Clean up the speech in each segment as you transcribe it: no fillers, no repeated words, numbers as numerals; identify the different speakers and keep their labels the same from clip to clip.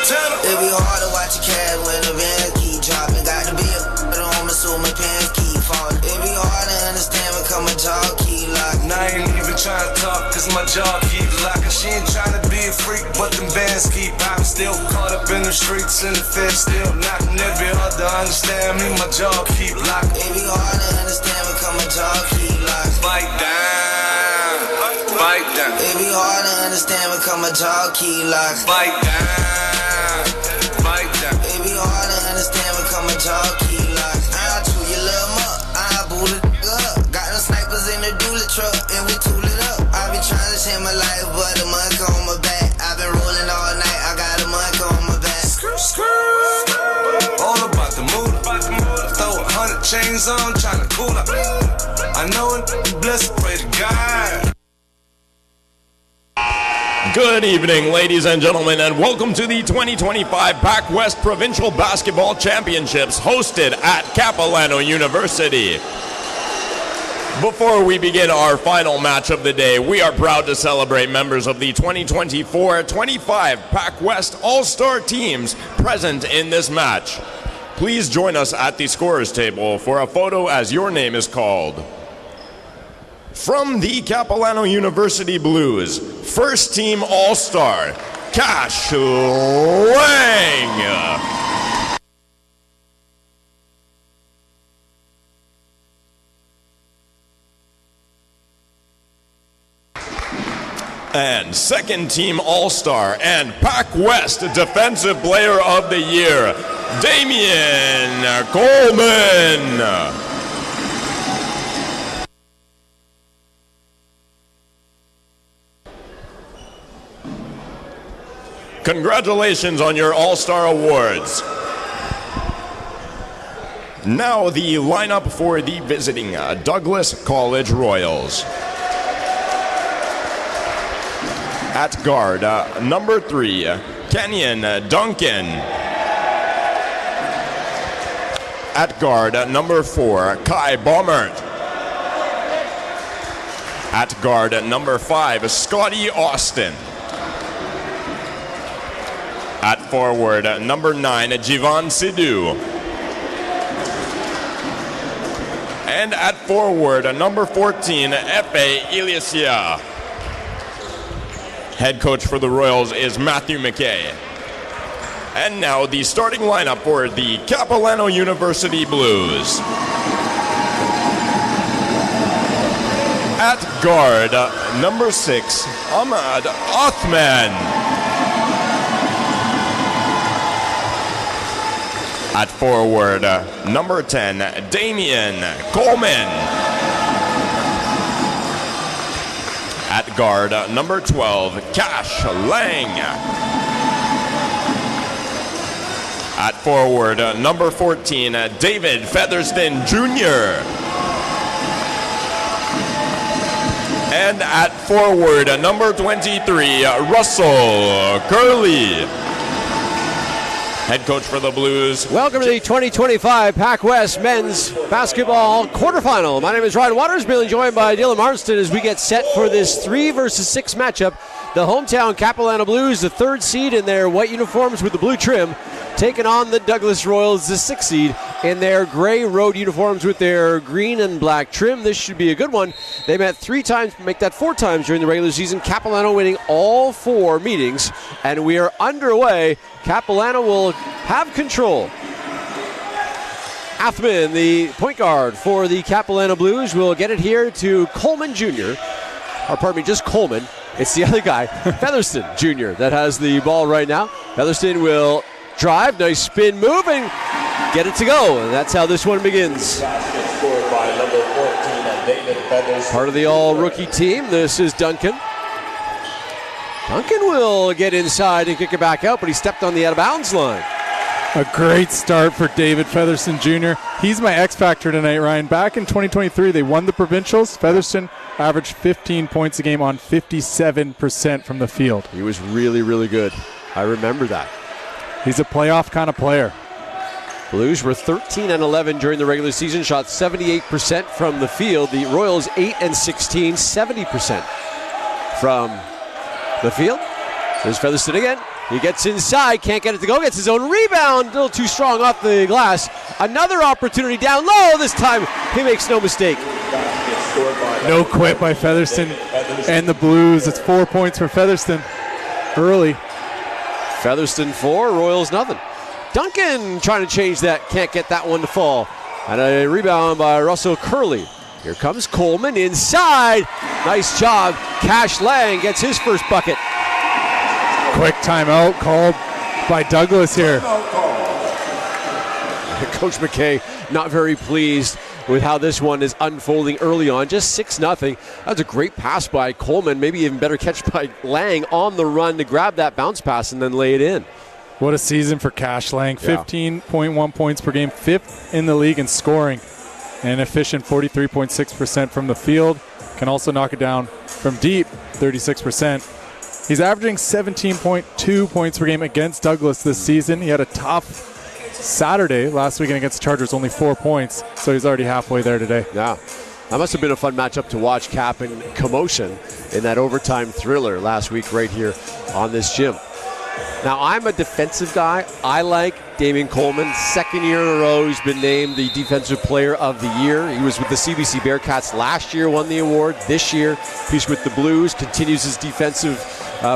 Speaker 1: It be hard to watch a cat when the van keep dropping. Got to be a home so my pants keep falling. It be hard to understand because my jaw keep locking.
Speaker 2: Now I ain't even trying to talk cause my jaw keep locking. She ain't trying to be a freak but them bands keep popping. Still caught up in the streets and the feds still knocking. It be hard to understand me, my jaw keep locking.
Speaker 1: It be hard to understand because my jaw keep locking.
Speaker 2: Bite down, bite down.
Speaker 1: It be hard to understand because my jaw keep locking.
Speaker 2: Bite down, bite down.
Speaker 1: It be hard to understand because my jaw keep locking. I chew your little muck, I boot it up. Got them snipers in the dually truck and we tool it up. I been trying to change my life but the monk on my back. I been rolling all night, I got a monk on my back.
Speaker 2: All about the mood, throw 100 chains on, tryna cool up. I know it, blessed, pray to God.
Speaker 3: Good evening, ladies and gentlemen, and welcome to the 2025 PACWEST Provincial Basketball Championships hosted at Capilano University. Before we begin our final match of the day, we are proud to celebrate members of the 2024-25 PACWEST All-Star teams present in this match. Please join us at the scorer's table for a photo as your name is called. From the Capilano University Blues, first team All-Star, Cash Lang. And second team All-Star and PACWEST Defensive Player of the Year, Damian Coleman. Congratulations on your All-Star Awards. Now the lineup for the visiting Douglas College Royals. At guard, number 3, Kenyon Duncan. At guard, number 4, Kai Baumert. At guard, number 5, Scotty Austin. At forward, number 9, Jivan Sidhu. And at forward, number 14, Efe Ilyasia. Head coach for the Royals is Matthew McKay. And now the starting lineup for the Capilano University Blues. At guard, number 6, Ahmad Othman. At forward, number 10, Damian Coleman. At guard, number 12, Cash Lang. At forward, number 14, David Featherston Jr. And at forward, number 23, Russell Curley. Head coach for the Blues.
Speaker 4: Welcome to the 2025 PACWEST Men's Basketball Quarterfinal. My name is Ryan Waters, being joined by Dylan Marston as we get set for this 3 versus 6 matchup. The hometown Capilano Blues, the 3rd seed in their white uniforms with the blue trim, taking on the Douglas Royals, the 6th seed, in their gray road uniforms with their green and black trim. This should be a good one. They met 3 times, make that 4 times during the regular season. Capilano winning all 4 meetings, and we are underway. Capilano will have control. Athman, the point guard for the Capilano Blues, will get it here to Coleman Jr. Or pardon me, just Coleman. It's the other guy, Featherston Jr., that has the ball right now. Featherston will drive, nice spin move, and get it to go. And that's how this one begins. Part of the all-rookie team, this is Duncan. Duncan will get inside and kick it back out, but he stepped on the out-of-bounds line.
Speaker 5: A great start for David Featherston Jr. He's my X-Factor tonight, Ryan. Back in 2023, they won the Provincials. Featherston averaged 15 points a game on 57% from the field.
Speaker 4: He was really, really good. I remember that.
Speaker 5: He's a playoff kind of player.
Speaker 4: Blues were 13-11 during the regular season, shot 78% from the field. The Royals 8-16, 70% from the field. There's Featherston again. He gets inside, can't get it to go, gets his own rebound, a little too strong off the glass. Another opportunity down low, this time he makes no mistake.
Speaker 5: No quit by Featherston and the Blues. It's 4 points for Featherston early.
Speaker 4: Featherston 4, Royals nothing. Duncan trying to change that, can't get that one to fall. And a rebound by Russell Curley. Here comes Coleman inside. Nice job. Cash Lang gets his first bucket.
Speaker 5: Quick timeout called by Douglas here.
Speaker 4: Coach McKay not very pleased with how this one is unfolding early on. Just 6-0. That's a great pass by Coleman. Maybe even better catch by Lang on the run to grab that bounce pass and then lay it in.
Speaker 5: What a season for Cash Lang. 15.1 points per game, 5th in the league in scoring. And efficient 43.6% from the field. Can also knock it down from deep, 36%. He's averaging 17.2 points per game against Douglas this season. He had a tough Saturday last weekend against the Chargers, only 4 points. So he's already halfway there today.
Speaker 4: Yeah. That must have been a fun matchup to watch, Cap and commotion in that overtime thriller last week right here on this gym. Now, I'm a defensive guy. I like Damian Coleman. Second year in a row, he's been named the Defensive Player of the Year. He was with the CBC Bearcats last year, won the award. This year, he's with the Blues, continues his defensive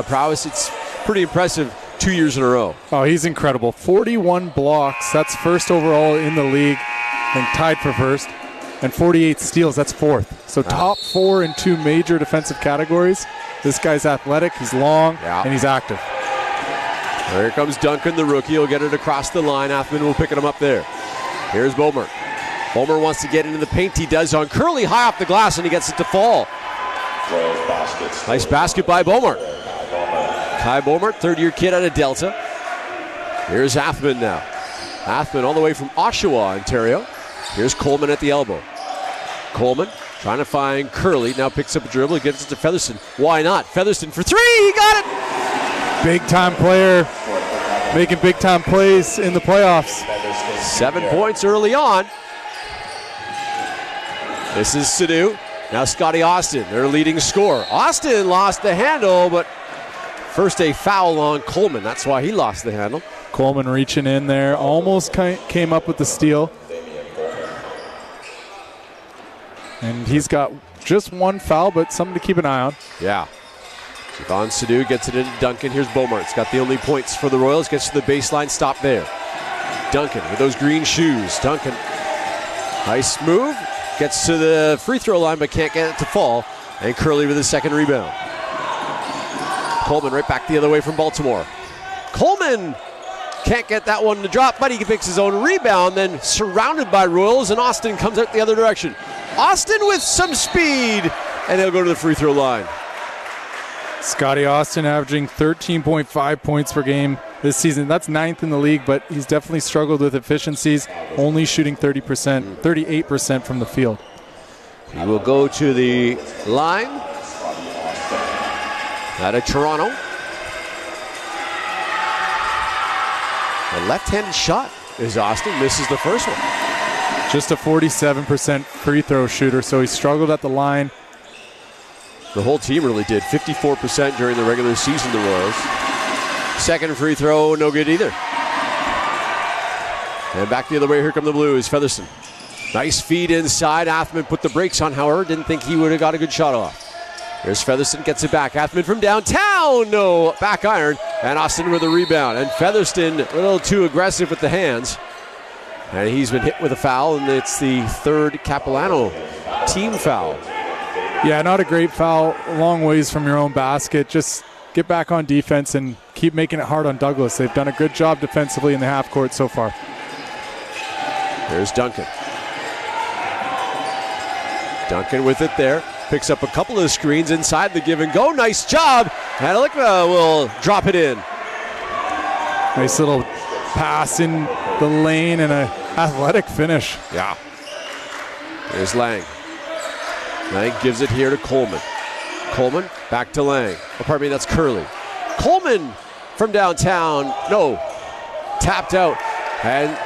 Speaker 4: prowess. It's pretty impressive 2 years in a row.
Speaker 5: Oh, he's incredible. 41 blocks. That's first overall in the league and tied for first. And 48 steals. That's fourth. So top 4 in 2 major defensive categories. This guy's athletic, he's long, and he's active.
Speaker 4: Here comes Duncan, the rookie. He'll get it across the line. Athman will pick it up there. Here's Bomer. Bomer wants to get into the paint. He does on Curley, high off the glass, and he gets it to fall. Nice basket by Bomer. Kai Bomer, third-year kid out of Delta. Here's Athman now. Athman all the way from Oshawa, Ontario. Here's Coleman at the elbow. Coleman trying to find Curley. Now picks up a dribble. He gets it to Featherston. Why not? Featherston for 3. He got it.
Speaker 5: Big-time player, making big-time plays in the playoffs.
Speaker 4: 7 points early on. This is Sadu. Now Scotty Austin, their leading scorer. Austin lost the handle, but first a foul on Coleman. That's why he lost the handle.
Speaker 5: Coleman reaching in there, almost came up with the steal. And he's got just one foul, but something to keep an eye on.
Speaker 4: Yeah. Yvonne Sadu gets it into Duncan. Here's Beaumart's got the only points for the Royals. Gets to the baseline, stop there. Duncan with those green shoes. Duncan, nice move. Gets to the free throw line, but can't get it to fall. And Curley with his second rebound. Coleman right back the other way from Baltimore. Coleman can't get that one to drop, but he picks his own rebound. Then surrounded by Royals, and Austin comes out the other direction. Austin with some speed, and they'll go to the free throw line.
Speaker 5: Scotty Austin averaging 13.5 points per game this season. That's 9th in the league, but he's definitely struggled with efficiencies, only shooting 38% from the field.
Speaker 4: He will go to the line out of Toronto. A left-handed shot is Austin, misses the first one.
Speaker 5: Just a 47% free throw shooter, so he struggled at the line.
Speaker 4: The whole team really did. 54% during the regular season, the Royals. Second free throw, no good either. And back the other way, here come the Blues. Featherston. Nice feed inside. Athman put the brakes on, however. Didn't think he would have got a good shot off. Here's Featherston, gets it back. Athman from downtown. No, back iron. And Austin with a rebound. And Featherston a little too aggressive with the hands. And he's been hit with a foul, and it's the third Capilano team foul.
Speaker 5: Yeah, not a great foul. Long ways from your own basket. Just get back on defense and keep making it hard on Douglas. They've done a good job defensively in the half court so far.
Speaker 4: There's Duncan. Duncan with it there. Picks up a couple of screens inside the give and go. Nice job. And Alikva will drop it in.
Speaker 5: Nice little pass in the lane and an athletic finish.
Speaker 4: Yeah. There's Lang. Lang gives it here to Coleman. Coleman back to Lang. Oh, pardon me, that's Curley. Coleman from downtown. No. Tapped out. And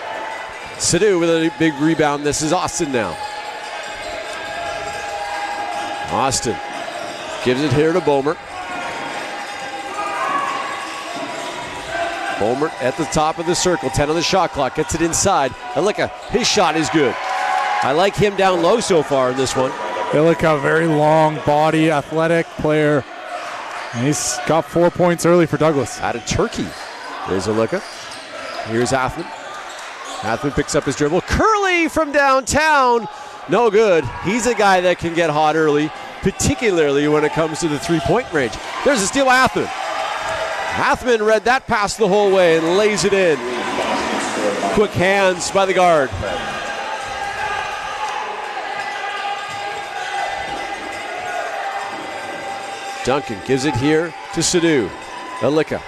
Speaker 4: Sadu with a big rebound. This is Austin now. Austin gives it here to Bomer. Boehmert at the top of the circle, 10 on the shot clock, gets it inside. Alika, his shot is good. I like him down low so far in this one.
Speaker 5: Alika, very long body, athletic player. And he's got 4 points early for Douglas.
Speaker 4: Out of Turkey. There's Alika. Here's Athman. Athman picks up his dribble. Curley from downtown. No good. He's a guy that can get hot early, particularly when it comes to the three-point range. There's a steal by Athman. Athman read that pass the whole way and lays it in. Quick hands by the guard. Duncan gives it here to Sadu. Alika.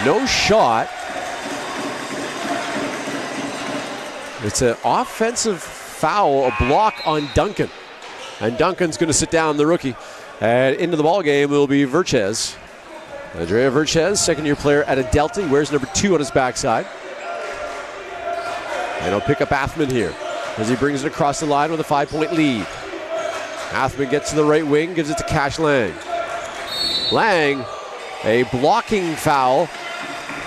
Speaker 4: No shot. It's an offensive foul, a block on Duncan. And Duncan's going to sit down, the rookie. And into the ball game will be Verchez. Andrea Verchez, second-year player at Adelty, wears number 2 on his backside. And he'll pick up Athman here as he brings it across the line with a 5-point lead. Athman gets to the right wing, gives it to Cash Lang. Lang, a blocking foul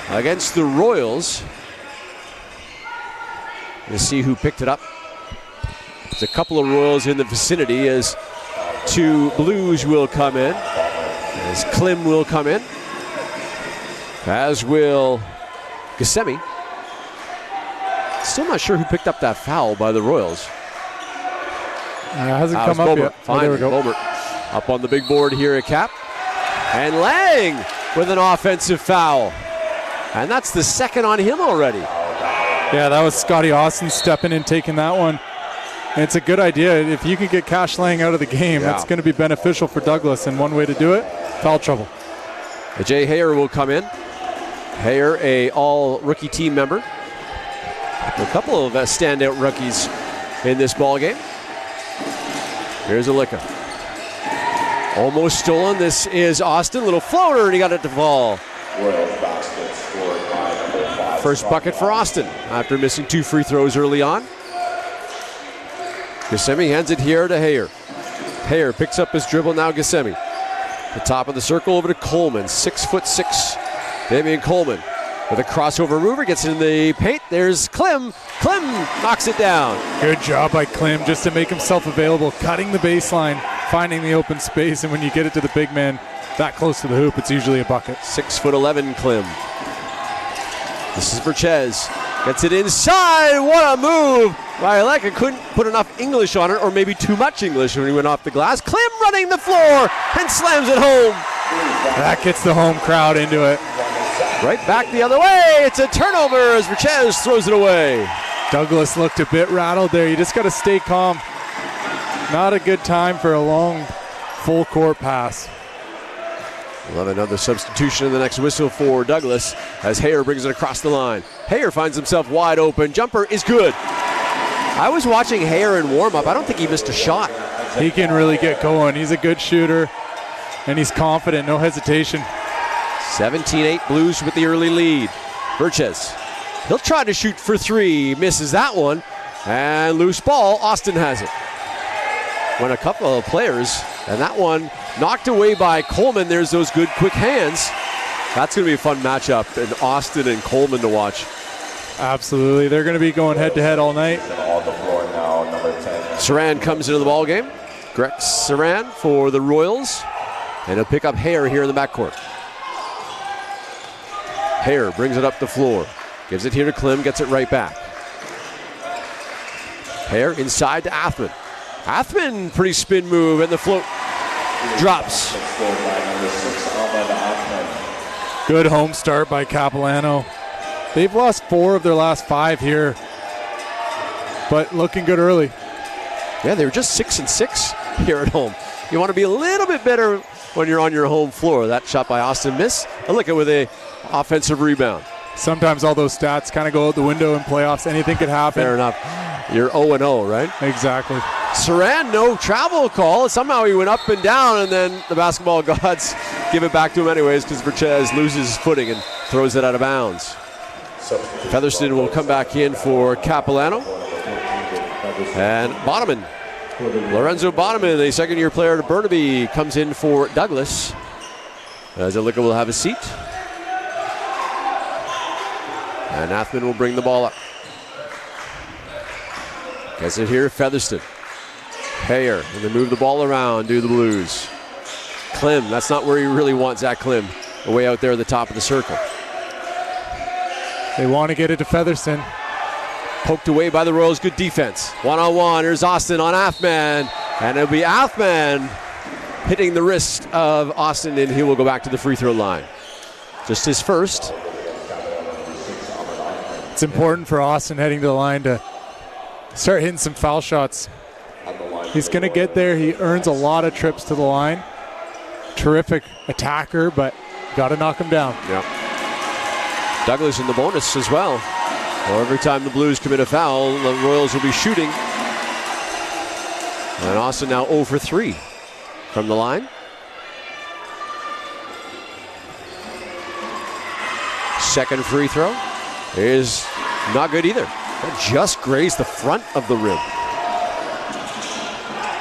Speaker 4: against the Royals. Let's see who picked it up. There's a couple of Royals in the vicinity as 2 Blues will come in. As Klim will come in. As will Ghassemi. Still not sure who picked up that foul by the Royals.
Speaker 5: Hasn't come up yet.
Speaker 4: Fine, there we go. Boehmert up on the big board here at Cap. And Lang with an offensive foul. And that's the second on him already.
Speaker 5: Yeah, that was Scotty Austin stepping in, taking that one. And it's a good idea. If you can get Cash Lang out of the game, that's going to be beneficial for Douglas. And one way to do it, foul trouble.
Speaker 4: Jay Hayer will come in. Hayer, a all-rookie team member. A couple of standout rookies in this ball game. Here's Alika. Almost stolen. This is Austin. Little floater, and he got it to fall. First bucket for Austin after missing 2 free throws early on. Ghassemi hands it here to Hayer. Hayer picks up his dribble now. Ghassemi. The top of the circle over to Coleman. 6'6". Damian Coleman with a crossover mover, gets in the paint. There's Klim. Klim knocks it down.
Speaker 5: Good job by Klim just to make himself available, cutting the baseline, finding the open space, and when you get it to the big man that close to the hoop, it's usually a bucket.
Speaker 4: 6'11" Klim. This is Verchez. Gets it inside. What a move by Alika. Couldn't put enough English on it, or maybe too much English when he went off the glass. Klim running the floor and slams it home.
Speaker 5: That gets the home crowd into it.
Speaker 4: Right back the other way. It's a turnover as Verchez throws it away.
Speaker 5: Douglas looked a bit rattled there. You just got to stay calm. Not a good time for a long full court pass.
Speaker 4: We'll have another substitution in the next whistle for Douglas as Hayer brings it across the line. Hayer finds himself wide open. Jumper is good. I was watching Hayer in warm-up. I don't think he missed a shot.
Speaker 5: He can really get going. He's a good shooter, and he's confident, no hesitation.
Speaker 4: 17-8 Blues with the early lead. Verchez. He'll try to shoot for 3. Misses that one. And loose ball. Austin has it. When a couple of players, and that one knocked away by Coleman. There's those good quick hands. That's going to be a fun matchup, and Austin and Coleman to watch.
Speaker 5: Absolutely. They're going to be going head-to-head all night.
Speaker 2: On the floor now, number 10.
Speaker 4: Saran comes into the ball game. Greg Saran for the Royals. And he'll pick up Hayer here in the backcourt. Hayer brings it up the floor. Gives it here to Klim, gets it right back. Hayer inside to Athman. Athman, pretty spin move, and the float drops.
Speaker 5: Good home start by Capilano. They've lost 4 of their last 5 here, but looking good early.
Speaker 4: Yeah, they were just 6-6 here at home. You want to be a little bit better when you're on your home floor. That shot by Austin miss. A look at with a offensive rebound.
Speaker 5: Sometimes all those stats kind of go out the window in playoffs. Anything could happen.
Speaker 4: Fair enough. You're 0-0, right?
Speaker 5: Exactly.
Speaker 4: Saran, no travel call. Somehow he went up and down, and then the basketball gods give it back to him anyways because Verchez loses his footing and throws it out of bounds. Featherston will come back in for Capilano. And Bonneman, Lorenzo Bonneman, a second-year player to Burnaby, comes in for Douglas. Zalika will have a seat. And Athman will bring the ball up. Gets it here, Featherston. Hayer, and they move the ball around, do the Blues. Klim, that's not where you really want Zach Klim, away out there at the top of the circle.
Speaker 5: They want to get it to Featherston.
Speaker 4: Poked away by the Royals, good defense. One-on-one, here's Austin on Athman. And it'll be Athman hitting the wrist of Austin, and he will go back to the free throw line. Just his first.
Speaker 5: It's important for Austin heading to the line to start hitting some foul shots. He's going to get there. He earns a lot of trips to the line. Terrific attacker, but got to knock him down.
Speaker 4: Yep. Douglas in the bonus as well. Well, every time the Blues commit a foul, the Royals will be shooting. And Austin now 0 for 3 from the line. Second free throw is not good either. That just grazed the front of the rim.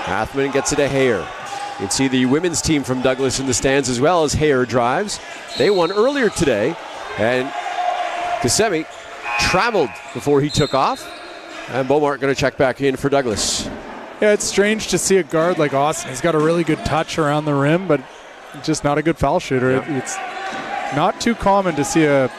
Speaker 4: Athman gets it to Hayer. You can see the women's team from Douglas in the stands as well as Hayer drives. They won earlier today, and Kasemi traveled before he took off. And Beaumont going to check back in for Douglas.
Speaker 5: Yeah, it's strange to see a guard like Austin. He's got a really good touch around the rim, but just not a good foul shooter.
Speaker 4: Yeah.
Speaker 5: It's not too common to see a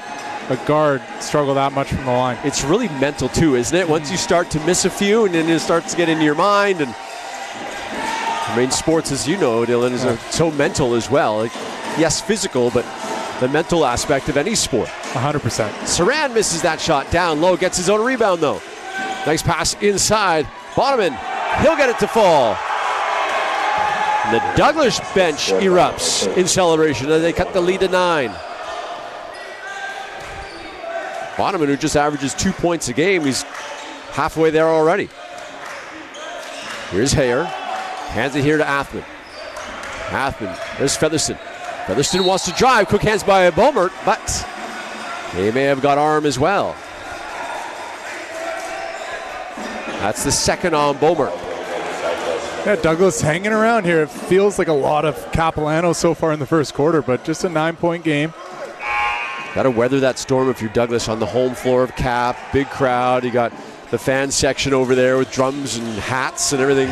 Speaker 5: guard struggle that much from the line.
Speaker 4: It's really mental too, isn't it? Once you start to miss a few and then it starts to get into your mind. And I mean, sports, as you know, Dylan, is so mental as well. Like, yes, physical, but the mental aspect of any sport.
Speaker 5: 100%.
Speaker 4: Saran misses that shot down low, gets his own rebound though. Nice pass inside. Bodeman, he'll get it to fall. And the Douglas bench erupts in celebration as they cut the lead to 9. Bodeman, who just averages 2 points a game, he's halfway there already. Here's Hayer. Hands it here to Athman. Athman, there's Featherston. Featherston wants to drive. Quick hands by Beaumont, but he may have got arm as well. That's the second on Beaumont.
Speaker 5: Yeah, Douglas hanging around here. It feels like a lot of Capilano so far in the first quarter, but just a 9-point game.
Speaker 4: Got to weather that storm if you're Douglas on the home floor of Cap. Big crowd. You got the fan section over there with drums and hats and everything.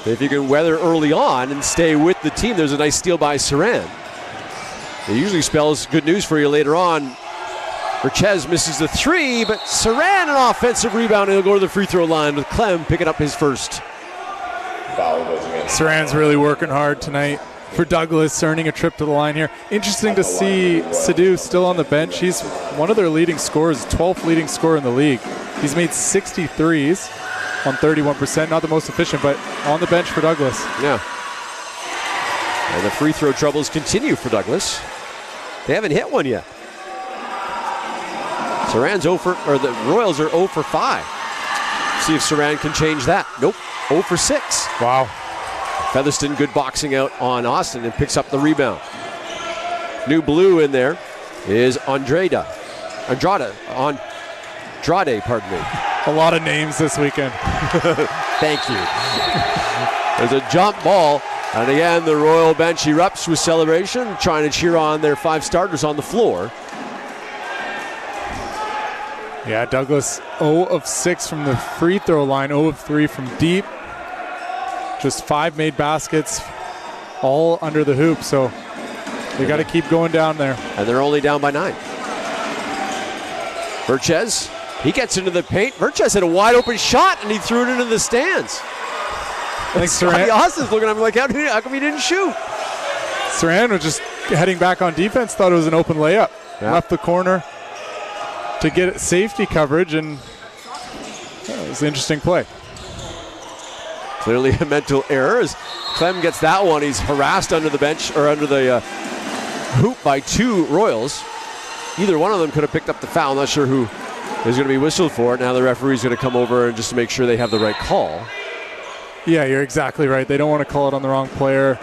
Speaker 4: If you can weather early on and stay with the team, there's a nice steal by Saran. It usually spells good news for you later on. Verchez misses the 3, but Saran an offensive rebound, and he'll go to the free throw line with Clem picking up his first.
Speaker 5: Saran's really working hard tonight for Douglas, earning a trip to the line here. Interesting to see Sidhu still on the bench. He's one of their leading scorers, 12th leading scorer in the league. He's made 63s on 31%, not the most efficient, but on the bench for Douglas.
Speaker 4: Yeah. And the free throw troubles continue for Douglas. They haven't hit one yet. Saran's 0 for, or the Royals are 0 for 5. See if Saran can change that. Nope, 0 for 6.
Speaker 5: Wow.
Speaker 4: Featherston, good boxing out on Austin and picks up the rebound. New blue in there is Andrade, pardon me.
Speaker 5: A lot of names this weekend.
Speaker 4: Thank you. There's a jump ball, and again, the Royal bench erupts with celebration, trying to cheer on their 5 starters on the floor.
Speaker 5: Yeah, Douglas 0 of 6 from the free throw line, 0 of 3 from deep. Just 5 made baskets, all under the hoop, so they got to keep going down there.
Speaker 4: And they're only down by 9. Verchez, he gets into the paint. Verchez had a wide open shot, and he threw it into the stands.
Speaker 5: I think
Speaker 4: Scotty Austin's looking at me like, how come he didn't shoot?
Speaker 5: Saran was just heading back on defense, thought it was an open layup.
Speaker 4: Yeah.
Speaker 5: Left the corner to get safety coverage, and it was an interesting play.
Speaker 4: Clearly a mental error as Clem gets that one. He's harassed under the bench, or under the hoop by 2 Royals. Either one of them could have picked up the foul. I'm not sure who is going to be whistled for it. Now the referee's going to come over and just to make sure they have the right call.
Speaker 5: Yeah, you're exactly right. They don't want to call it on the wrong player.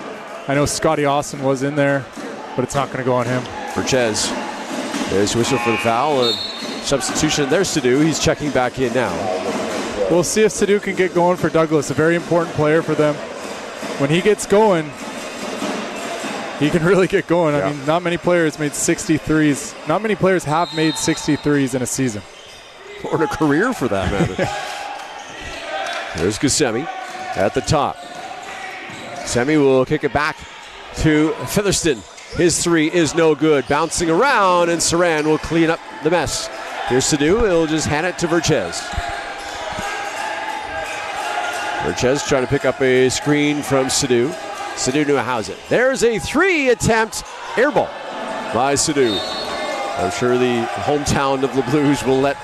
Speaker 5: I know Scotty Austin was in there, but it's not going to go on him.
Speaker 4: Verchez, there's whistle for the foul, and substitution. There's Sidhu. He's checking back in now.
Speaker 5: We'll see if Sidhu can get going for Douglas, a very important player for them. When he gets going, He can really get going.
Speaker 3: Yeah.
Speaker 5: I mean, not many players made 63s. Not many players have made 63s in a season.
Speaker 4: Or in a career, for that matter. There's Gusemi at the top. Gusemi will kick it back to Featherston. His three is no good. Bouncing around, and Saran will clean up the mess. Here's Sadu. He'll just hand it to Verchez. Verchez trying to pick up a screen from Sadu. Sadu knew how it. There's a 3-attempt air ball by Sadu. I'm sure the hometown of the Blues will let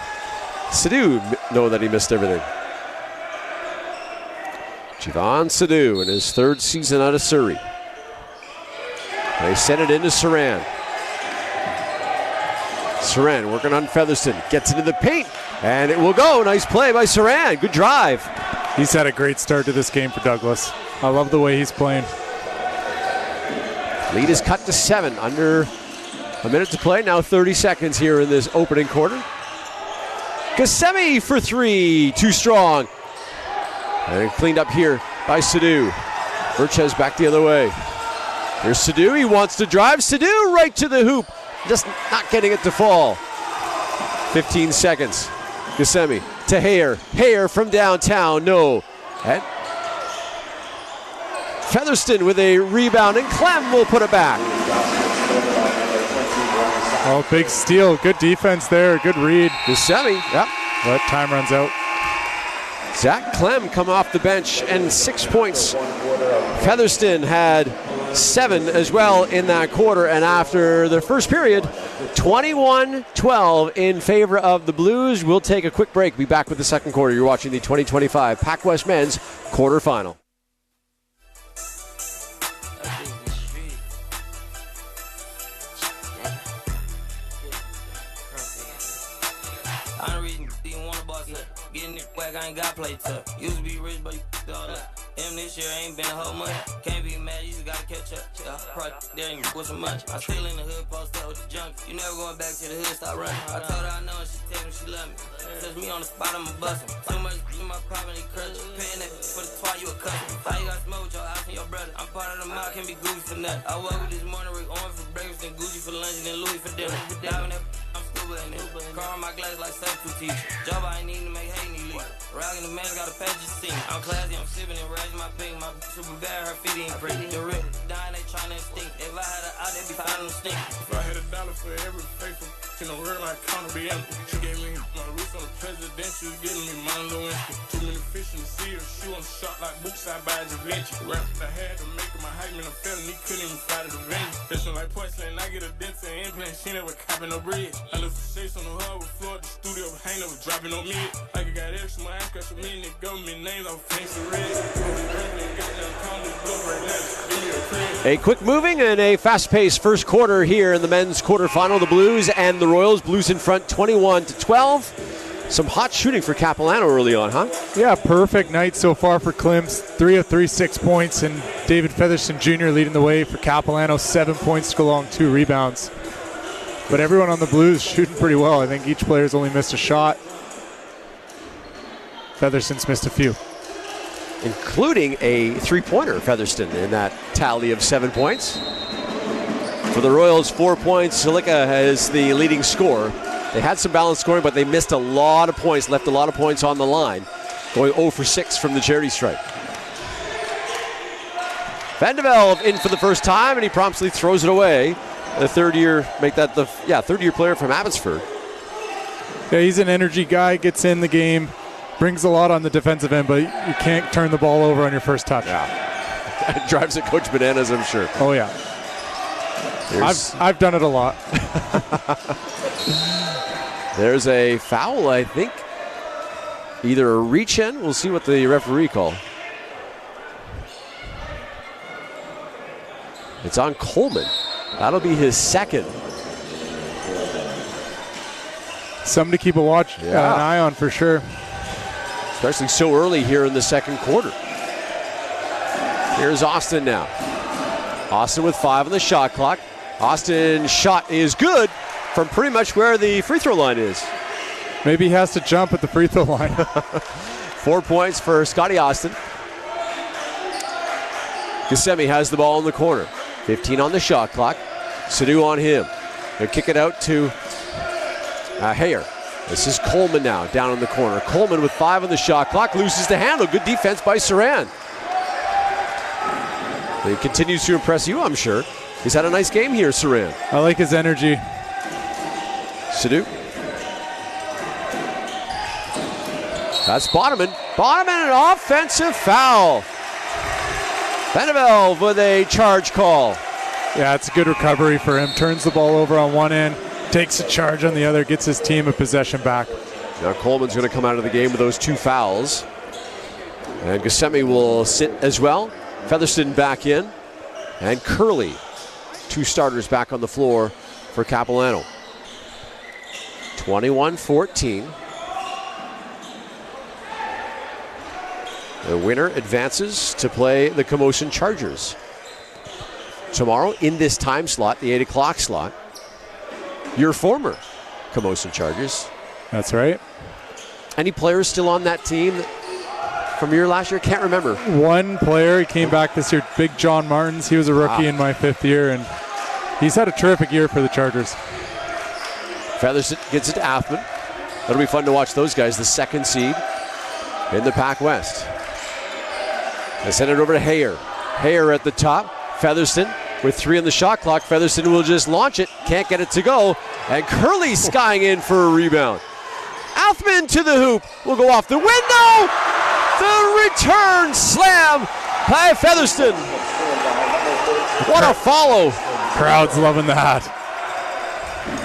Speaker 4: Sadu know that he missed everything. Jivan Sadu in his third season out of Surrey. They send it into Saran. Saran working on Featherston. Gets into the paint, and it will go. Nice play by Saran. Good drive.
Speaker 5: He's had a great start to this game for Douglas. I love the way he's playing.
Speaker 4: Lead is cut to 7. Under a minute to play. Now 30 seconds here in this opening quarter. Gusemi for 3. Too strong. And cleaned up here by Sadu. Verchez back the other way. Here's Sadu. He wants to drive. Sadu right to the hoop. Just not getting it to fall. 15 seconds. Gusemi to Hayer. Hayer from downtown. No. And Featherston with a rebound, and Clem will put it back.
Speaker 5: Oh, big steal. Good defense there. Good read.
Speaker 4: Gusemi. Yep.
Speaker 5: But time runs out.
Speaker 4: Zach Clem come off the bench and 6 points. Featherston had 7 as well in that quarter, and after the first period, 21-12 in favor of the Blues. We'll take a quick break. Be back with the second quarter. You're watching the 2025 PACWEST Men's quarterfinal.
Speaker 6: I ain't got play tough. Used to be rich, but you all up. Him this year ain't been a whole month. Can't be mad, you just gotta catch up. Probably there ain't with some much. I'm still in the hood, post up with the junk. You never going back to the hood, stop running. I told her I know, and she tell me she love me. Touch me on the spot, I'ma bust him. Too much in my property, crutch. Paying that for the twat, you a customer. How you got smoke with your house and your brother? I'm part of the mob, can't be Gucci for nothing. I woke with this morning, Rick Orange for breakfast, then Gucci for lunch, and then Louis for dinner. Diving that, I'm scuba in it. Car on my glass like substitute teacher. Job I ain't need to make hate me leave. Rockin' the man got a patch of scene. I'm classy, I'm sipping and raising my pink. My super bad, her feet ain't pretty. The rip dying, they tryna extinct. If I had an out, they be finding them stink.
Speaker 7: If I had $1 for every faithful in the world, I count to be empty. She gave me my roots on the presidential, getting me Mondo Instant. Too many fish in the sea, a shoe on the shot like boots I buy Da Vinci. Rap I had to make my hype man a felony, couldn't even fight it a venue. That's like porcelain, I get a dent and implant, she never copping no bread. I left the shakes on the hardwood floor, the studio hang never dropping on me. Like I got extra, my ass got some million government names, I'm fancy red.
Speaker 4: A quick moving and a fast-paced first quarter here in the men's quarterfinal. The Blues and the Royals. Blues in front 21-12. Some hot shooting for Capilano early on, huh?
Speaker 5: Yeah, perfect night so far for Klims. 3 of 3, 6 points, and David Featherston Jr. leading the way for Capilano. 7 points to go along, 2 rebounds. But everyone on the Blues shooting pretty well. I think each player's only missed a shot. Featherston's missed a few.
Speaker 4: Including a three-pointer, Featherston, in that tally of 7 points. For the Royals, 4 points. Salika is the leading scorer. They had some balanced scoring, but they missed a lot of points, left a lot of points on the line, going 0 for 6 from the charity stripe. Van de Velde in for the first time, and he promptly throws it away. The third-year player from Abbotsford.
Speaker 5: Yeah, he's an energy guy, gets in the game, brings a lot on the defensive end, but you can't turn the ball over on your first touch.
Speaker 4: Yeah. It drives the coach bananas, I'm sure.
Speaker 5: Oh, yeah. I've done it a lot.
Speaker 4: There's a foul, I think. Either a reach in. We'll see what the referee called. It's on Coleman. That'll be his second.
Speaker 5: Something to keep an eye on for sure.
Speaker 4: Especially so early here in the second quarter. Here's Austin now. Austin with 5 on the shot clock. Austin's shot is good from pretty much where the free throw line is.
Speaker 5: Maybe he has to jump at the free throw line.
Speaker 4: 4 points for Scotty Austin. Gusemi has the ball in the corner. 15 on the shot clock. Sadu on him. They'll kick it out to Hayer. This is Coleman now, down in the corner. Coleman with 5 on the shot clock, loses the handle. Good defense by Saran. He continues to impress you, I'm sure. He's had a nice game here, Saran.
Speaker 5: I like his energy.
Speaker 4: Sadu. That's Bonneman. Bonneman, an offensive foul. Beneville with a charge call.
Speaker 5: Yeah, it's a good recovery for him. Turns the ball over on one end, takes a charge on the other, gets his team a possession back.
Speaker 4: Now Coleman's going to come out of the game with those 2 fouls. And Gusemi will sit as well. Featherston back in. And Curley. 2 starters back on the floor for Capilano. 21-14. The winner advances to play the Camosun Chargers. Tomorrow in this time slot, the 8 o'clock slot, your former Camosun Chargers.
Speaker 5: That's right.
Speaker 4: Any players still on that team from your last year? Can't remember.
Speaker 5: One player, he came back this year, Big John Martins. He was a rookie in my 5th year, and he's had a terrific year for the Chargers.
Speaker 4: Featherston gets it to Athman. That'll be fun to watch those guys, the 2nd seed in the PACWEST. They send it over to Hayer. Hayer at the top. Featherston with 3 on the shot clock. Featherston will just launch it. Can't get it to go. And Curley skying in for a rebound. Athman to the hoop. Will go off the window. The return slam by Featherston. What a follow.
Speaker 5: Crowd's loving that.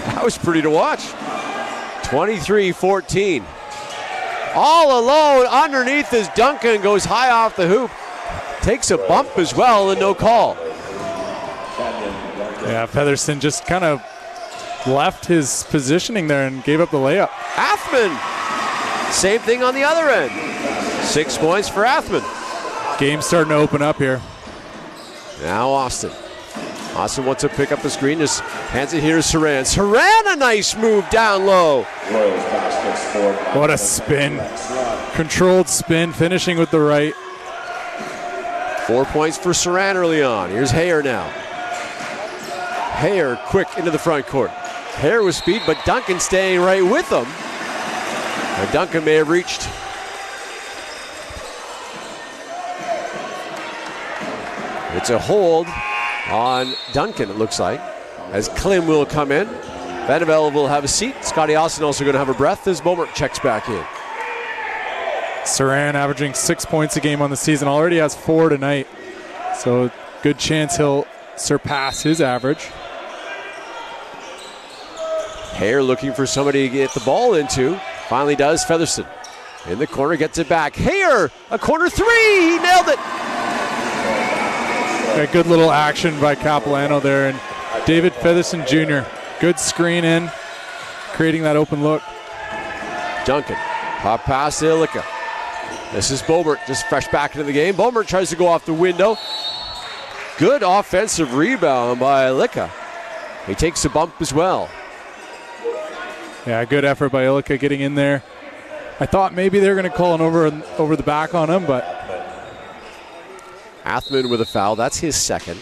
Speaker 4: That was pretty to watch. 23-14. All alone underneath is Duncan. Goes high off the hoop. Takes a bump as well and no call.
Speaker 5: Yeah, Featherston just kind of left his positioning there and gave up the layup.
Speaker 4: Athman. Same thing on the other end. 6 points for Athman.
Speaker 5: Game's starting to open up here.
Speaker 4: Now Austin. Austin wants to pick up the screen. Just hands it here to Saran. Saran, a nice move down low.
Speaker 5: What a spin. Controlled spin, finishing with the right.
Speaker 4: 4 points for Saran early on. Here's Hayer now. Hayer quick into the front court. Hayer with speed, but Duncan staying right with him. And Duncan may have reached. It's a hold on Duncan, it looks like, as Klim will come in. Vanderbilt will have a seat. Scotty Austin also going to have a breath as Beaumont checks back in.
Speaker 5: Saran averaging 6 points a game on the season. Already has 4 tonight. So good chance he'll surpass his average.
Speaker 4: Hayer looking for somebody to get the ball into. Finally does. Featherston in the corner, gets it back. Hayer, a corner 3. He nailed it.
Speaker 5: A good little action by Capilano there. And David Featherston Jr., good screen in, creating that open look.
Speaker 4: Duncan, pop pass to Ilika. This is Beaumont, just fresh back into the game. Beaumont tries to go off the window. Good offensive rebound by Ilika. He takes a bump as well.
Speaker 5: Yeah, good effort by Ilika getting in there. I thought maybe they were going to call an over the back on him, but
Speaker 4: Athman with a foul. That's his 2nd.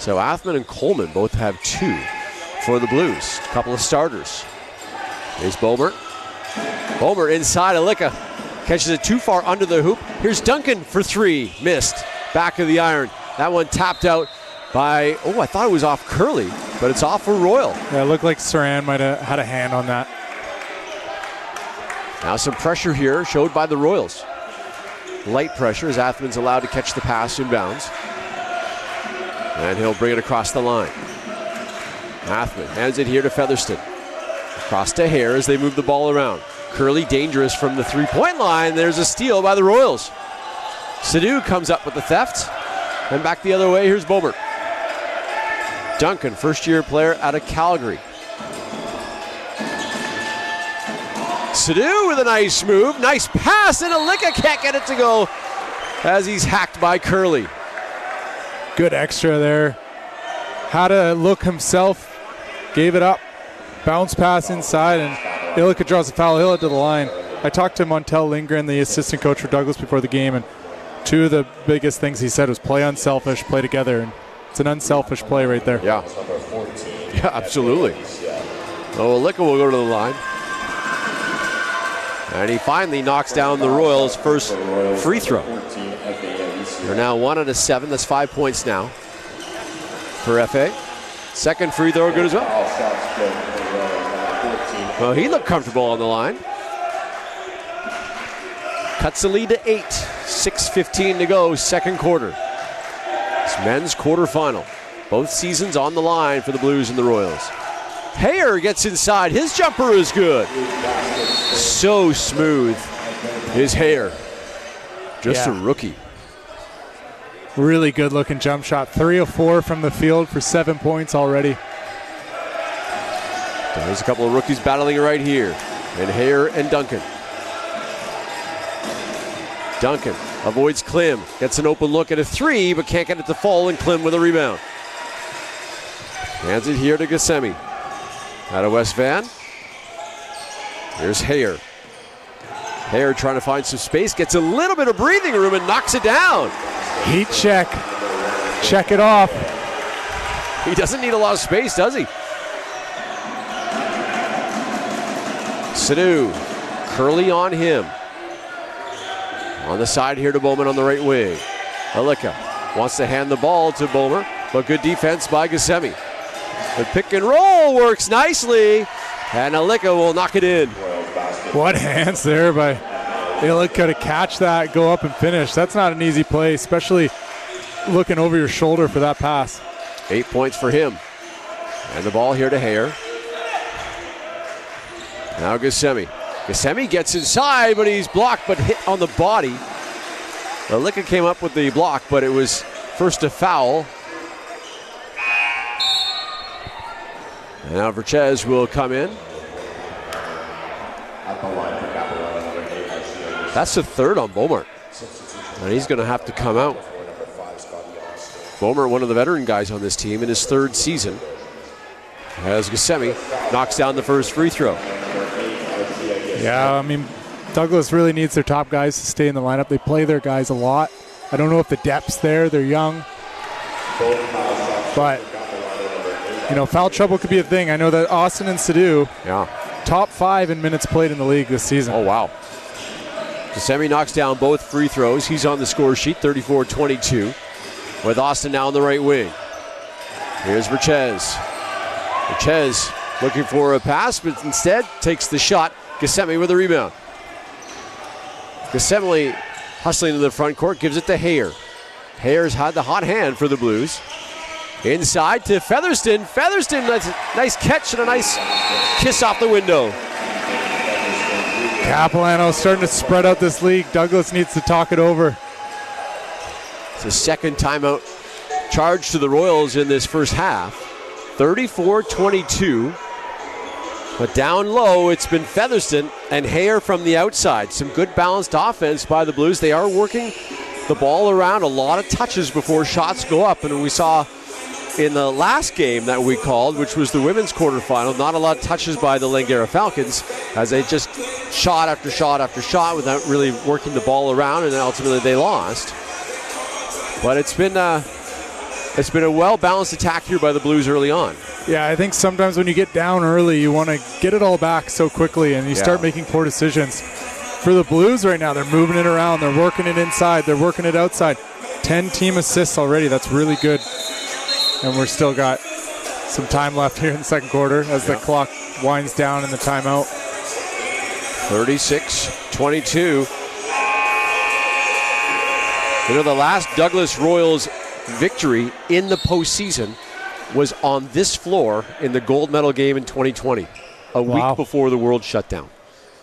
Speaker 4: So Athman and Coleman both have 2 for the Blues. A couple of starters. Here's Beaumont. Beaumont inside Ilika. Catches it too far under the hoop. Here's Duncan for 3. Missed. Back of the iron. That one tapped out by, I thought it was off Curley, but it's off for Royal.
Speaker 5: Yeah, it looked like Saran might have had a hand on that.
Speaker 4: Now some pressure here showed by the Royals. Light pressure as Athman's allowed to catch the pass inbounds. And he'll bring it across the line. Athman hands it here to Featherston. Across to Hayer as they move the ball around. Curley dangerous from the 3-point line. There's a steal by the Royals. Sadu comes up with the theft. And back the other way, here's Beaumont. Duncan, first-year player out of Calgary. Sadu with a nice move. Nice pass, and Ilika can't get it to go as he's hacked by Curley.
Speaker 5: Good extra there. Had a look himself. Gave it up. Bounce pass inside, and Ilika draws a foul. He'll head to the line. I talked to Montel Lindgren, the assistant coach for Douglas, before the game, and two of the biggest things he said was play unselfish, play together. And it's an unselfish play right there.
Speaker 4: Yeah. Yeah, absolutely. Oh, Alicka will go to the line. And he finally knocks down the Royals' first free throw. They're now 1 out of 7. That's 5 points now for FA. Second free throw good as well. Well, he looked comfortable on the line. Cuts the lead to 8. 6:15 to go, second quarter. It's men's quarterfinal. Both seasons on the line for the Blues and the Royals. Hayer gets inside. His jumper is good. So smooth is Hayer. Just a rookie.
Speaker 5: Really good looking jump shot. 3 of 4 from the field for 7 points already.
Speaker 4: There's a couple of rookies battling right here. And Hayer and Duncan. Duncan avoids Klim. Gets an open look at a 3, but can't get it to fall, and Klim with a rebound. Hands it here to Ghassemi. Out of West Van. Here's Hayer. Hayer trying to find some space. Gets a little bit of breathing room and knocks it down.
Speaker 5: Heat check. Check it off.
Speaker 4: He doesn't need a lot of space, does he? Sadu. Curly on him. On the side here to Bowman on the right wing. Alicka wants to hand the ball to Bowman, but good defense by Ghassemi. The pick and roll works nicely, and Alicka will knock it in.
Speaker 5: What hands there by Alicka to catch that, go up and finish. That's not an easy play, especially looking over your shoulder for that pass.
Speaker 4: 8 points for him. And the ball here to Hayer. Now Ghassemi. Ghassemi gets inside, but he's blocked, but hit on the body. Alicka came up with the block, but it was first a foul. And now Verchez will come in. That's the third on Beaumont. And he's going to have to come out. Beaumont, one of the veteran guys on this team in his third season. As Ghassemi knocks down the first free throw.
Speaker 5: Yeah, I mean, Douglas really needs their top guys to stay in the lineup. They play their guys a lot. I don't know if the depth's there. They're young. But, you know, foul trouble could be a thing. I know that Austin and Sadu, top 5 in minutes played in the league this season.
Speaker 4: Oh, wow. Ghassemi knocks down both free throws. He's on the score sheet, 34-22, with Austin now on the right wing. Here's Verchez. Verchez looking for a pass, but instead takes the shot. Ghassemi with a rebound. Ghassemi hustling to the front court, gives it to Hayer. Hayer's had the hot hand for the Blues. Inside to Featherston. Featherston, nice catch and a nice kiss off the window.
Speaker 5: Capilano starting to spread out this league. Douglas needs to talk it over.
Speaker 4: It's a second timeout charge to the Royals in this first half. 34-22. But down low, it's been Featherston and Hayer from the outside. Some good balanced offense by the Blues. They are working the ball around, a lot of touches before shots go up. And we saw in the last game that we called, which was the women's quarterfinal, not a lot of touches by the Langara Falcons as they just shot after shot after shot without really working the ball around, and ultimately they lost. But it's been a well-balanced attack here by the Blues early on.
Speaker 5: Yeah, I think sometimes when you get down early, you want to get it all back so quickly, and you start making poor decisions. For the Blues right now, they're moving it around. They're working it inside. They're working it outside. 10 team assists already. That's really good. And we're still got some time left here in the second quarter as the clock winds down in the timeout.
Speaker 4: 36-22. You know, the last Douglas Royals victory in the postseason was on this floor in the gold medal game in 2020, a week before the world shut down.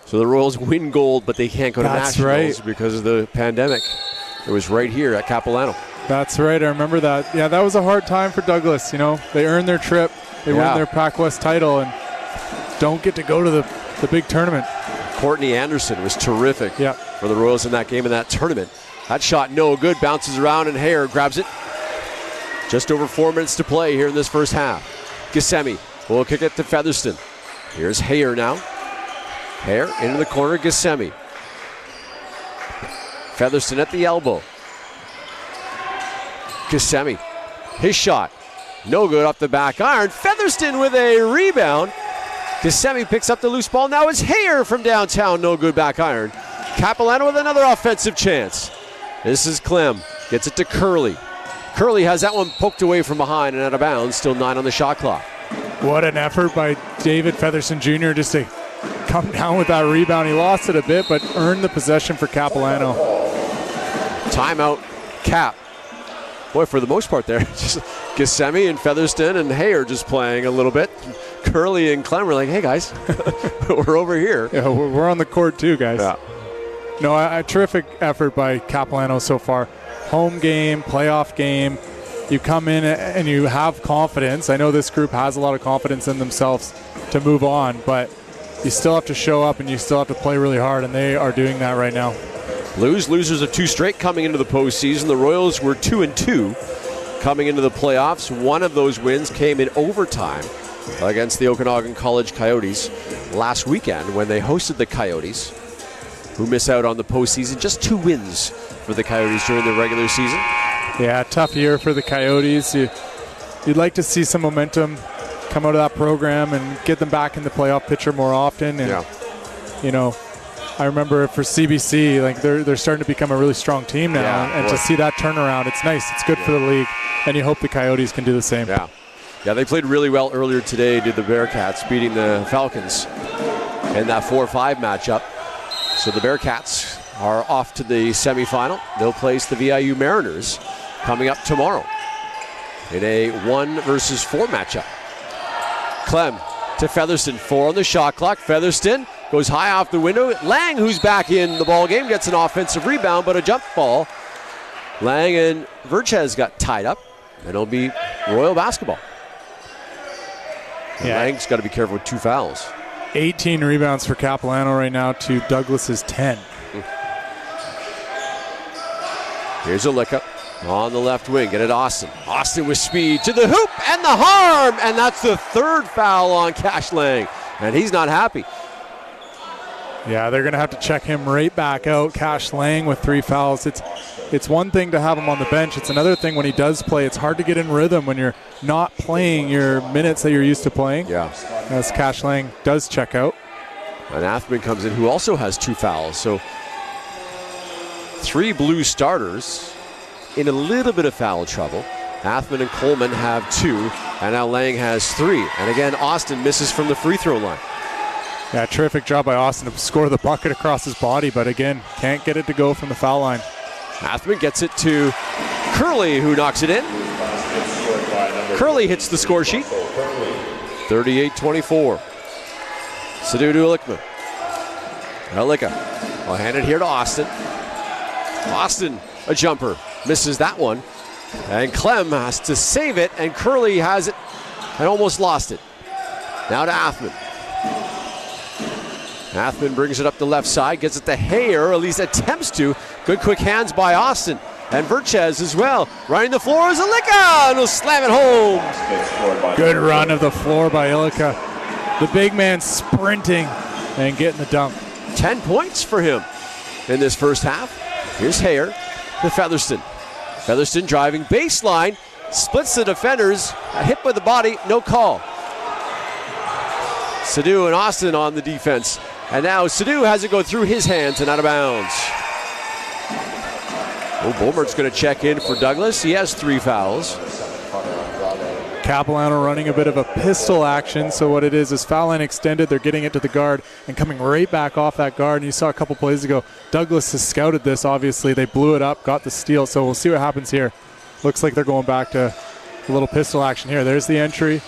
Speaker 4: So the Royals win gold, but they can't go to nationals because of the pandemic. It was right here at Capilano.
Speaker 5: That's right. I remember that. Yeah, that was a hard time for Douglas. You know, they earned their trip. They won their PACWEST title and don't get to go to the big tournament.
Speaker 4: Courtney Anderson was terrific for the Royals in that game in that tournament. That shot no good. Bounces around and Hayer grabs it. Just over 4 minutes to play here in this first half. Ghassemi will kick it to Featherston. Here's Hayer now. Hayer into the corner. Ghassemi. Featherston at the elbow. Kissimmee, his shot, no good off the back iron. Featherston with a rebound. Kissimmee picks up the loose ball. Now it's Hayer from downtown, no good back iron. Capilano with another offensive chance. This is Clem, gets it to Curley. Curley has that one poked away from behind and out of bounds, still 9 on the shot clock.
Speaker 5: What an effort by David Featherston Jr. just to come down with that rebound. He lost it a bit, but earned the possession for Capilano.
Speaker 4: Timeout, Cap. Boy, for the most part there, just Kissimmee and Featherston and Hayer just playing a little bit. Curley and Clem were like, hey guys, we're over here.
Speaker 5: Yeah, we're on the court too, guys.
Speaker 4: Yeah.
Speaker 5: No, a terrific effort by Capilano so far. Home game, playoff game. You come in and you have confidence. I know this group has a lot of confidence in themselves to move on, but you still have to show up and you still have to play really hard, and they are doing that right now.
Speaker 4: Losers of 2 straight coming into the postseason. The Royals were 2-2 coming into the playoffs. One of those wins came in overtime against the Okanagan College Coyotes last weekend when they hosted the Coyotes, who miss out on the postseason. Just 2 wins for the Coyotes during the regular season.
Speaker 5: Yeah, tough year for the Coyotes. You'd like to see some momentum come out of that program and get them back in the playoff picture more often. And, you know, I remember for CBC, like they're starting to become a really strong team now. And to see that turnaround, it's nice. It's good for the league. And you hope the Coyotes can do the same.
Speaker 4: Yeah, they played really well earlier today, did the Bearcats, beating the Falcons in that 4-5 matchup. So the Bearcats are off to the semifinal. They'll place the VIU Mariners coming up tomorrow in a 1 versus 4 matchup. Clem to Featherston, 4 on the shot clock. Featherston goes high off the window. Lang, who's back in the ball game, gets an offensive rebound, but a jump ball. Lang and Verchez got tied up, and it'll be Royal basketball. Yeah. Lang's got to be careful with 2 fouls.
Speaker 5: 18 rebounds for Capilano right now to Douglas's 10.
Speaker 4: Here's Alicka on the left wing. Get it Austin. Austin with speed to the hoop and the harm. And that's the 3rd foul on Cash Lang. And he's not happy.
Speaker 5: Yeah, they're going to have to check him right back out. Cash Lang with 3 fouls. It's one thing to have him on the bench. It's another thing when he does play. It's hard to get in rhythm when you're not playing your minutes that you're used to playing.
Speaker 4: Yeah.
Speaker 5: As Cash Lang does check out.
Speaker 4: And Athman comes in, who also has 2 fouls. So 3 blue starters in a little bit of foul trouble. Athman and Coleman have 2, and now Lang has 3. And again, Austin misses from the free throw line.
Speaker 5: Yeah, terrific job by Austin to score the bucket across his body, but again, can't get it to go from the foul line.
Speaker 4: Athman gets it to Curley, who knocks it in. Curley hits the score sheet. 38-24. Sadhu to Alicka. Alicka will hand it here to Austin. Austin, a jumper, misses that one. And Clem has to save it, and Curley has it and almost lost it. Now to Athman. Athman brings it up the left side, gets it to Hayer, or at least attempts to. Good quick hands by Austin. And Verchez as well. Running the floor is Alicka, and he'll slam it home.
Speaker 5: Good run of the floor by Alicka. The big man sprinting and getting the dunk.
Speaker 4: 10 points for him in this first half. Here's Hayer to Featherston. Featherston driving baseline, splits the defenders, hit with the body, no call. Sadhu and Austin on the defense. And now Sadhu has it go through his hands and out of bounds. Beaumart's going to check in for Douglas. He has 3 fouls.
Speaker 5: Capilano running a bit of a pistol action. So what it is foul line extended. They're getting it to the guard and coming right back off that guard. And you saw a couple plays ago, Douglas has scouted this, obviously. They blew it up, got the steal. So we'll see what happens here. Looks like they're going back to a little pistol action here. There's the entry.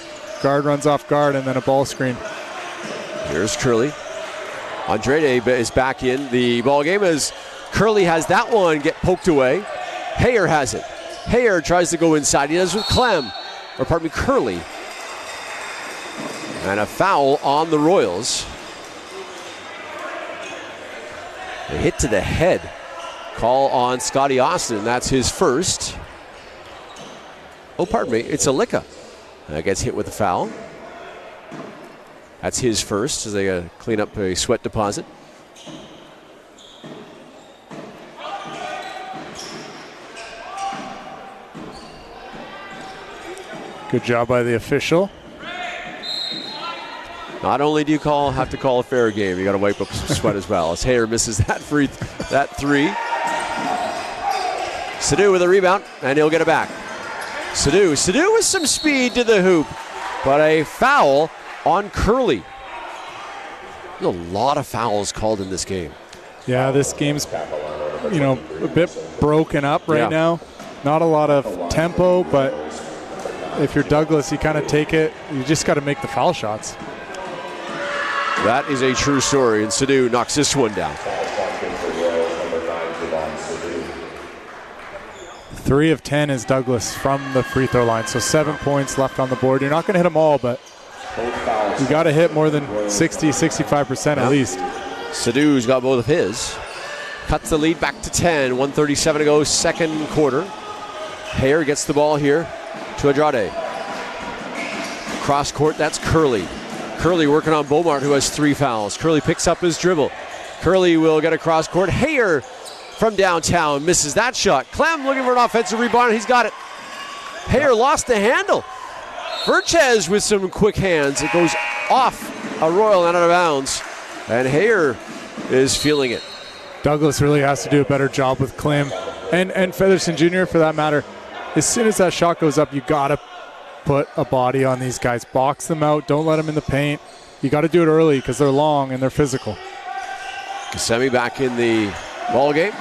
Speaker 5: Guard runs off guard and then a ball screen.
Speaker 4: Here's Curley. Andrade is back in the ball game as Curley has that one get poked away. Hayer has it. Hayer tries to go inside. He does with Curley. And a foul on the Royals. A hit to the head. Call on Scotty Austin. That's his first. Oh, pardon me. It's Alicka. That gets hit with a foul. That's his first as they got to clean up a sweat deposit.
Speaker 5: Good job by the official.
Speaker 4: Not only do you have to call a fair game, you got to wipe up some sweat as well. As Hayer misses that three. Sadhu with a rebound, and he'll get it back. Sadhu with some speed to the hoop, but a foul on Curley. There's a lot of fouls called in this game.
Speaker 5: Yeah, this game's, a bit broken up right now. Not a lot of tempo, but if you're Douglas, you kind of take it. You just got to make the foul shots.
Speaker 4: That is a true story, and Sadhu knocks this one down.
Speaker 5: 3 of 10 is Douglas from the free throw line, so 7 points left on the board. You're not going to hit them all, but you got to hit more than 60-65% at least.
Speaker 4: Sadhu's got both of his. Cuts the lead back to 10. 1:37 to go, second quarter. Hayer gets the ball here to Andrade. Cross court, that's Curley. Curley working on Beaumont, who has 3 fouls. Curley picks up his dribble. Curley will get across court. Hayer from downtown misses that shot. Clem looking for an offensive rebound. He's got it. Hayer lost the handle. Verchez with some quick hands. It goes off a Royal and out of bounds. And Hayer is feeling it.
Speaker 5: Douglas really has to do a better job with Clem and Featherston Jr. for that matter. As soon as that shot goes up, you got to put a body on these guys. Box them out. Don't let them in the paint. You got to do it early because they're long and they're physical.
Speaker 4: Kasemi back in the ball game.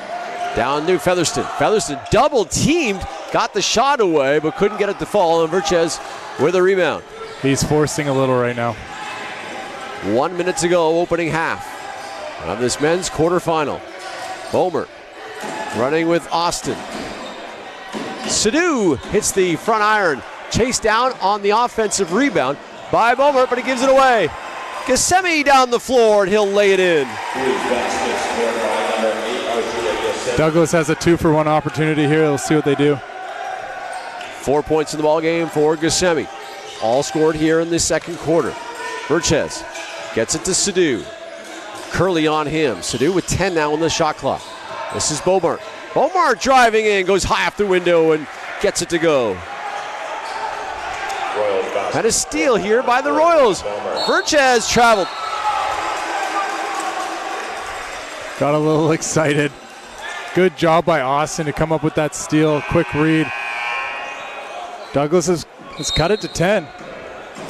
Speaker 4: Down to Featherston. Featherston double teamed. Got the shot away, but couldn't get it to fall. And Verchez with a rebound.
Speaker 5: He's forcing a little right now.
Speaker 4: 1 minute to go, opening half of this men's quarterfinal. Bomer running with Austin. Sadhu hits the front iron. Chased down on the offensive rebound by Bomer, but he gives it away. Kasemi down the floor, and he'll lay it in.
Speaker 5: Douglas has a 2-for-1 opportunity here. We'll see what they do.
Speaker 4: 4 points in the ball game for Kasemi. All scored here in the second quarter. Verchez gets it to Sadhu. Curley on him. Sadhu with 10 now on the shot clock. This is Beaumont. Beaumont driving in, goes high off the window and gets it to go. And a steal here by the Royals. Verchez traveled.
Speaker 5: Got a little excited. Good job by Austin to come up with that steal. Quick read. Douglas has cut it to 10.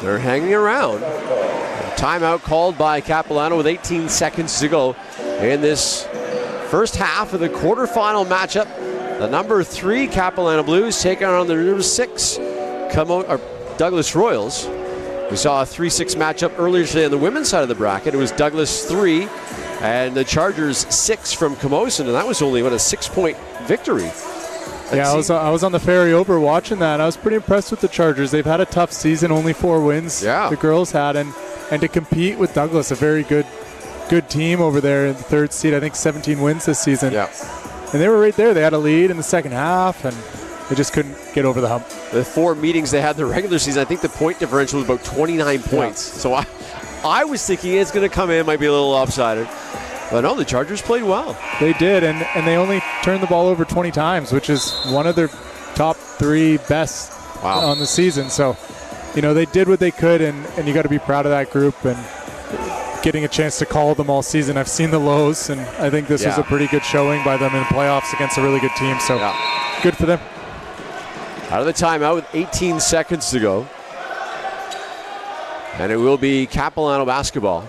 Speaker 4: They're hanging around. Timeout called by Capilano with 18 seconds to go in this first half of the quarterfinal matchup. The number 3 Capilano Blues taking on the number 6 Douglas Royals. We saw a 3-6 matchup earlier today on the women's side of the bracket. It was Douglas 3 and the Chargers 6 from Camosun, and that was only a 6-point victory.
Speaker 5: Yeah, I was on the ferry over watching that. I was pretty impressed with the Chargers. They've had a tough season, only 4 wins.
Speaker 4: Yeah.
Speaker 5: The girls had, and to compete with Douglas, a very good team over there in the 3rd seed. I think 17 wins this season.
Speaker 4: Yeah.
Speaker 5: And they were right there. They had a lead in the second half, and they just couldn't get over the hump.
Speaker 4: The 4 meetings they had in the regular season, I think the point differential was about 29 points. Yeah. So I was thinking it's going to come in, might be a little lopsided. But no, the Chargers played well.
Speaker 5: They did, and they only turned the ball over 20 times, which is one of their top 3 best on the season. So, they did what they could, and you got to be proud of that group and getting a chance to call them all season. I've seen the lows, and I think this was a pretty good showing by them in the playoffs against a really good team. So, good for them.
Speaker 4: Out of the timeout with 18 seconds to go. And it will be Capilano basketball.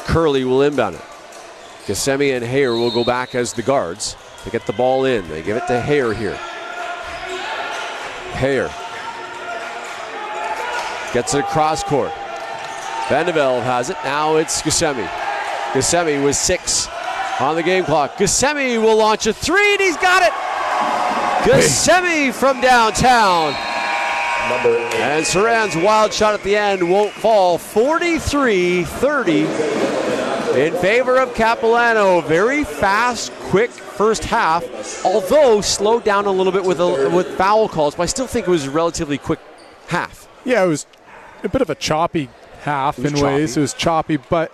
Speaker 4: Curley will inbound it. Kasemi and Hayer will go back as the guards to get the ball in. They give it to Hayer here. Hayer gets it across court. Vandevelde has it. Now it's Kasemi. Kasemi with 6 on the game clock. Kasemi will launch a 3, and he's got it. Kasemi from downtown. And Saran's wild shot at the end won't fall. 43-30 in favor of Capilano. Very fast, quick first half, although slowed down a little bit with foul calls, but I still think it was a relatively quick half.
Speaker 5: Yeah, it was a bit of a choppy half in ways. It was choppy, but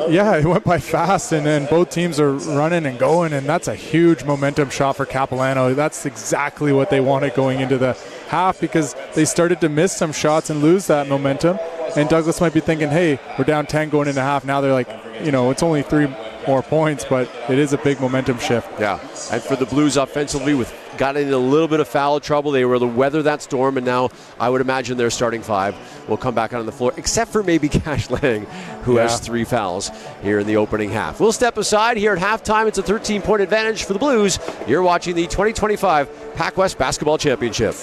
Speaker 5: Yeah, it went by fast, and then both teams are running and going, and that's a huge momentum shot for Capilano. That's exactly what they wanted going into the half, because they started to miss some shots and lose that momentum. And Douglas might be thinking, hey, we're down 10 going into half. Now they're like, it's only 3 more points, but it is a big momentum shift.
Speaker 4: Yeah, and for the Blues offensively, got into a little bit of foul trouble. They were able to weather that storm, and now I would imagine their starting 5 will come back on the floor, except for maybe Cash Lang, who has 3 fouls here in the opening half. We'll step aside here at halftime. It's a 13-point advantage for the Blues. You're watching the 2025 PACWEST Basketball Championship.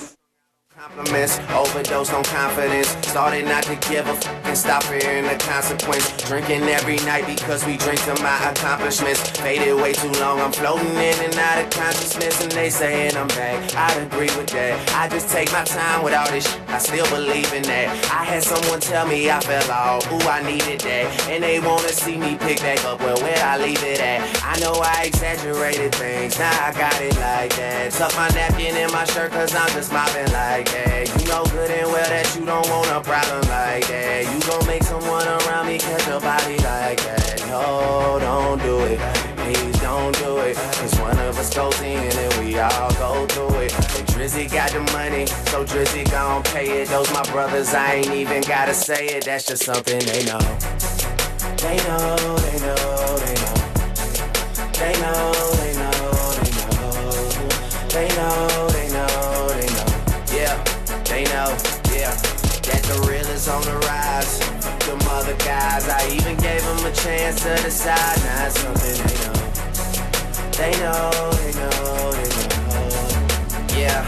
Speaker 1: Compliments, overdose on confidence. Started not to give a f and stop fearing the consequence. Drinking every night because we drink to my accomplishments. Faded way too long, I'm floating in and out of consciousness. And they saying I'm back, I'd agree with that. I just take my time with all this shit, I still believe in that. I had someone tell me I fell off, ooh, I needed that. And they wanna see me pick back up, well, where'd I leave it at? I know I exaggerated things, now I got it like that. Tuck my napkin in my shirt cause I'm just mopping like that. You know good and well that you don't want a problem like that. You gon' make someone around me catch a body like that. No, don't do it. Please don't do it. Cause one of us goes in and we all go through it. And Drizzy got the money, so Drizzy gon' pay it. Those my brothers, I ain't even gotta say it. That's just something they know. They know, they know, they know. They know, they know, they know. They know, they know, they know. Yeah, they know, yeah, that the real is on the rise. Them other guys, I even gave them a chance to decide. Now it's something they know. They know, they know, they know. Yeah,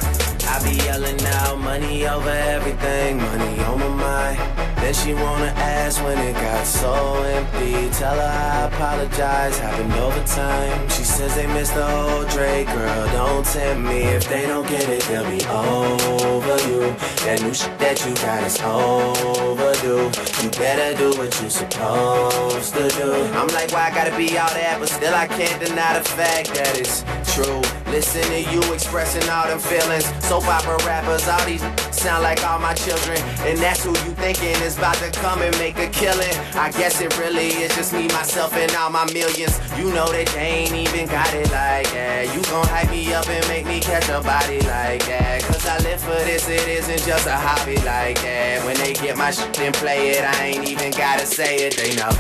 Speaker 1: I be yelling out money over everything, money on my mind. Then she wanna ask when it got so empty. Tell her I apologize, happened over time. She says they missed the old Drake, girl, don't tempt me. If they don't get it, they'll be over you. That new shit that you got is overdue. You better do what you supposed to do. I'm like, why I gotta be all that? But still I can't deny the fact that it's true. Listen to you expressing all them feelings. Soap opera rappers, all these sound like all my children. And that's who you thinking is about to come and make a killing. I guess it really is just me, myself, and all my millions. You know that they ain't even got it like that. You gon' hype me up and make me catch a body like that. Cause I live for this, it isn't just a hobby like that. When they get my shit and play it, I ain't even gotta say it. They know.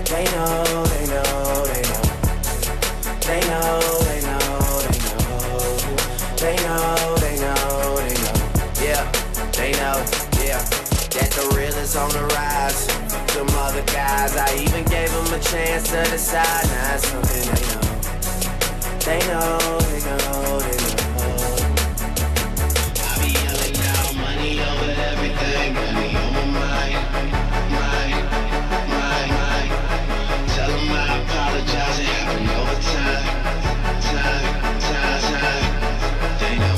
Speaker 1: They know, they know, they know. They know, they know, they know. They know, they know, they know. Yeah, they know, yeah. That the real is on the rise. Them other guys, I even gave them a chance to decide. Now it's something they know. They know, they know, they know. I be yelling out money over everything. Money on my mind, mind, mind, mind. Tell them I apologize, it happened over time. Time, time, time. They know.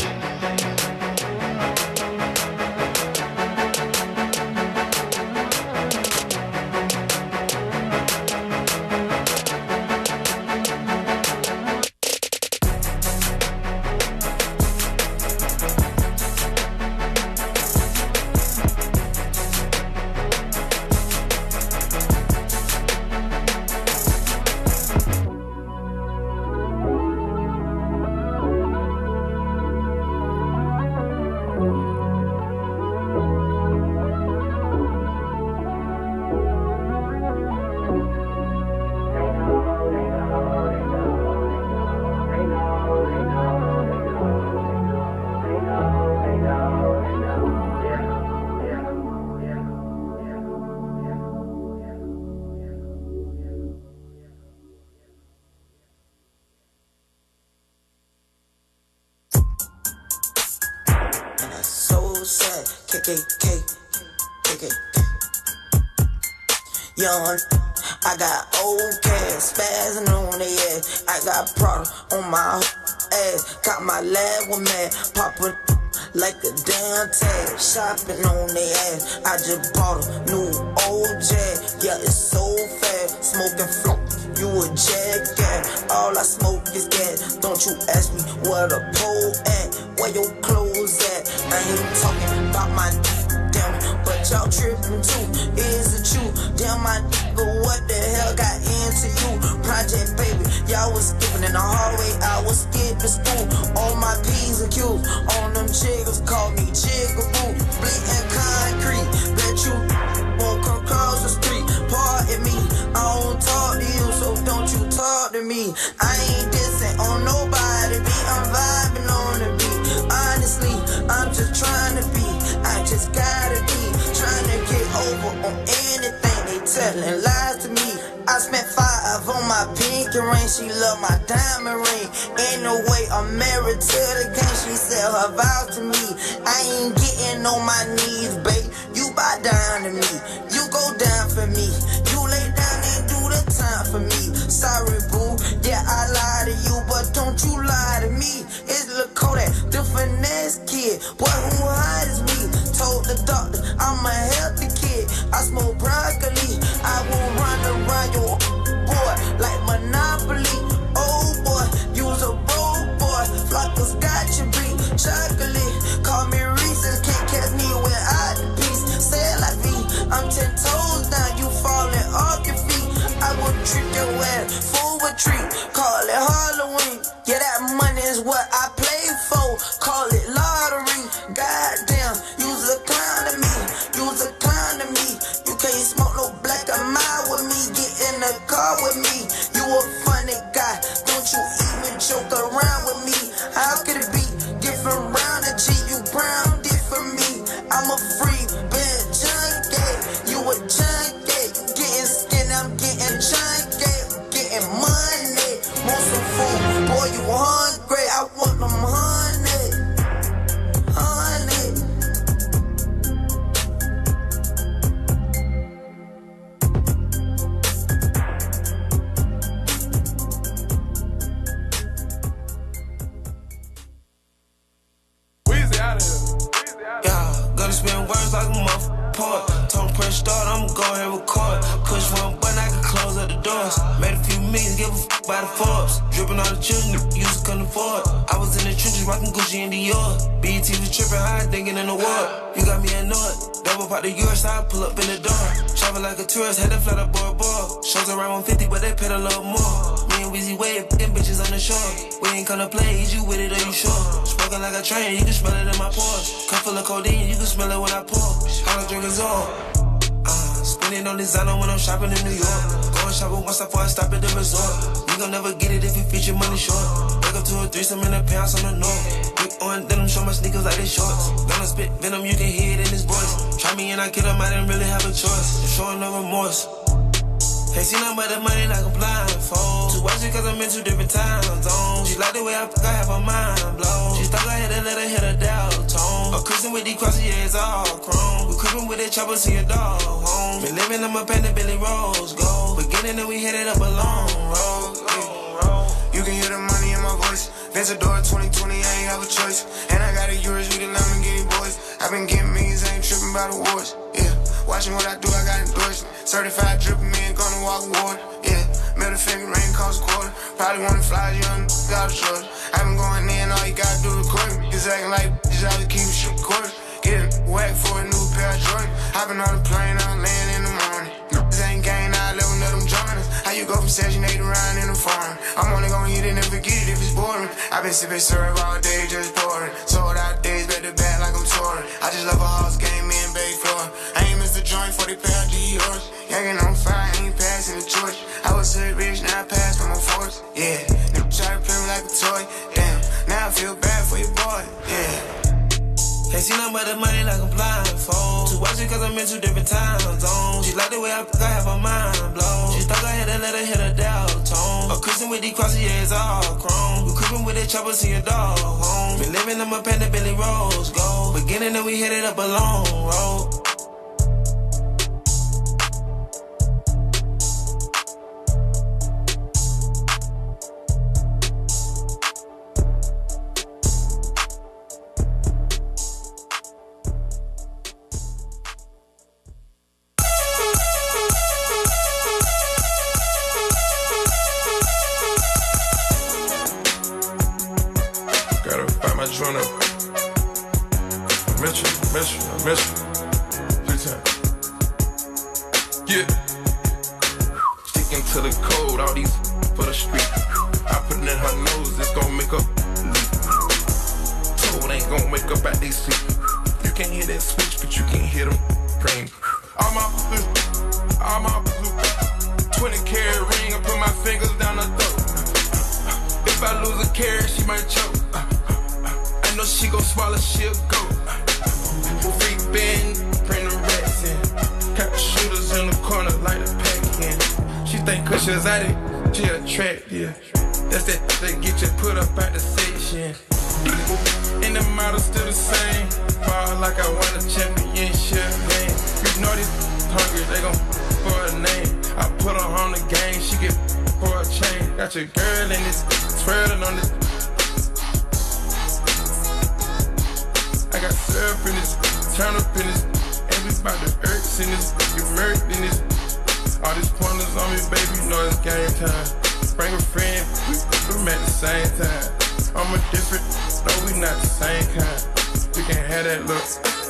Speaker 8: Young, I got old cash, spazzing on the ass. I got Prada on my ass. Got my lab with mad, poppin' like a damn tag. Shopping on the ass. I just bought a new old Jag. Yeah, it's so fast. Smoking flow, you a jackass. All I smoke is gas. Don't you ask me where the pole at, where your clothes at. I ain't talking about my damn but y'all tripping too. Is it you? Damn, my nigga, what the hell got into you? Project baby, y'all was skipping in the hallway, I was skipping school. All my P's and Q's on them chiggers, call me Jigaboo. Bleeding concrete, bet you won't come across the street. Pardon me, I don't talk to you, so don't you talk to me. I ain't dissing on nobody, I'm vibing on the beat. Honestly, I'm just trying to be, I just gotta be trying to get over on anything they telling lies to me. I spent 5 on my pinky ring, she love my diamond ring. Ain't no way I'm married to the game, she sell her vows to me. I ain't getting on my knees, babe, you bow down to me. You go down for me, you lay down and do the time for me. Sorry boo, yeah I lied to you, but don't you lie to me. It's Lil Kodak, the finesse kid, boy who hide is me. Told the doctor I'm a healthy kid, I smoke broccoli, I will run around your boy like Monopoly. Oh boy, you's a road boy, Flockers got you beat. Chocolate, call me Reese's, can't catch me without the piece. Say it like me, I'm 10 toes down, you falling off your feet. I will trick your ass, full with treat, call it Halloween. Yeah, that money is what I play for, call it lottery. Goddamn, you's a clown to me, you's a clown to me. You can't smoke no black and mild with me, get in the car with me. You a funny guy, don't you even joke around with me. How could it be different round the G, you brown different me. I'm a free bad junkie, you a junkie. Getting skin, I'm getting junkie, getting money. Want some food, boy you hungry, I want them honey, honey.
Speaker 2: Weezy out of here. Yeah, gotta spend words like a motherfucker. Told him press start, I'ma go ahead and record. Push one button, I can close up the doors. Made a few millions, give a by the Forbes. Dripping all the children, used to couldn't afford. I was in the trenches, rocking Gucci and Dior. BET was tripping high, thinking in the war. You got me annoyed. Double pop the yours, I pull up in the door. Travel like a tourist, had to flat up board. Shows around 150, but they paid a little more. Me and Weezy wave, them bitches on the shore. We ain't gonna play, is you with it, are you sure? Smoking like a train, you can smell it in my pores. Cup full of codeine, you can smell it when I pour. All I drink is all. Spending on designer when I'm shopping in New York. Going shopping once before I stop at the resort. You gon' never get it if you feature money short. Wake up to a threesome in a pants on the north. Whip on denim, show my sneakers like they shorts. Gonna spit venom, you can hear it in his voice. Try me and I kill him, I didn't really have a choice. Just showing no remorse. Ain't seen nothing but the money like a blindfold. Too watch it cause I'm in 2 different time zones. She like the way I have her mind blown. She thought I had to let her hit her dial tone. A Christian with these crosses, yeah, it's all chrome. We creeping with that chopper, see a dog home. Been living on my pen, the Billy Rose gold. Beginning and we headed up a long road. You can hear the money in my voice. Vencedor 2020, I ain't have a choice. And I got a Euros with the Lamborghini boys. I been getting millions, I ain't tripping about awards. Yeah, watching what I do, I got endorsed. Certified dripping me, ain't gonna walk water. Yeah, middle finger ring costs a quarter. Probably wanna fly, young got a short. I been going in, all you gotta do is record me. Just acting like bitches, I would keep shit quarter. Getting whack for a new pair of Jordan. Hopping on the plane, I'm laying in the morning. Niggas ain't gang, I level, let them join us. How you go from Section 8 around in the farm? I'm only gonna hit it and forget it if it's boring. I been sipping syrup all day, just pouring. Sold out days, back to back like I'm touring. I just love a house game, me and Bay Floor. I ain't missed a joint for the pair of G-Horse. Yanking on fire, ain't passing the torch. I was hood rich, now I passed for my force. Yeah, nigga try to play me like a toy. Damn, now I feel bad for your boy. Yeah. Can't see nothing but the money like I'm blindfold. Too watch it cause I'm in 2 different time zones. She like the way I have her mind blown. She thought I had to let her hit her dial tone. A Christian with these crosses, yeah, it's all chrome. We creeping with that chopper, see a dog home. Been living on my pen, the Billy Rose gold. Beginning and we headed up a long road.
Speaker 9: Joint up. I miss you.
Speaker 7: time. Yeah. Sticking to the code, all these for the street. I put it in her nose, it's gon' make her leak. Toad ain't gon' wake up at these sleep. You can't hear that switch, but you can hear them cream. All my 20 karat ring, I put my fingers down her throat. If I lose a carat, she might choke. I know she gon' swallow, she'll go. Free bend, bring the rats in. Got the shooters in the corner, like a pack in. She think 'cause she's at it, she attractive. That's that get you put up at the section. And the model still the same. Ball like I won a championship game. You know these hungry, they gon' for a name. I put her on the game, she get for a chain. Got your girl in this, twirling on this. I got syrup in this, turn up in this. And we bout the earths in this, get murked in this. All these pointers on me, baby, you know it's game time. Bring a friend, we at the same time. I'm a different, no, we not the same kind. You can have that look,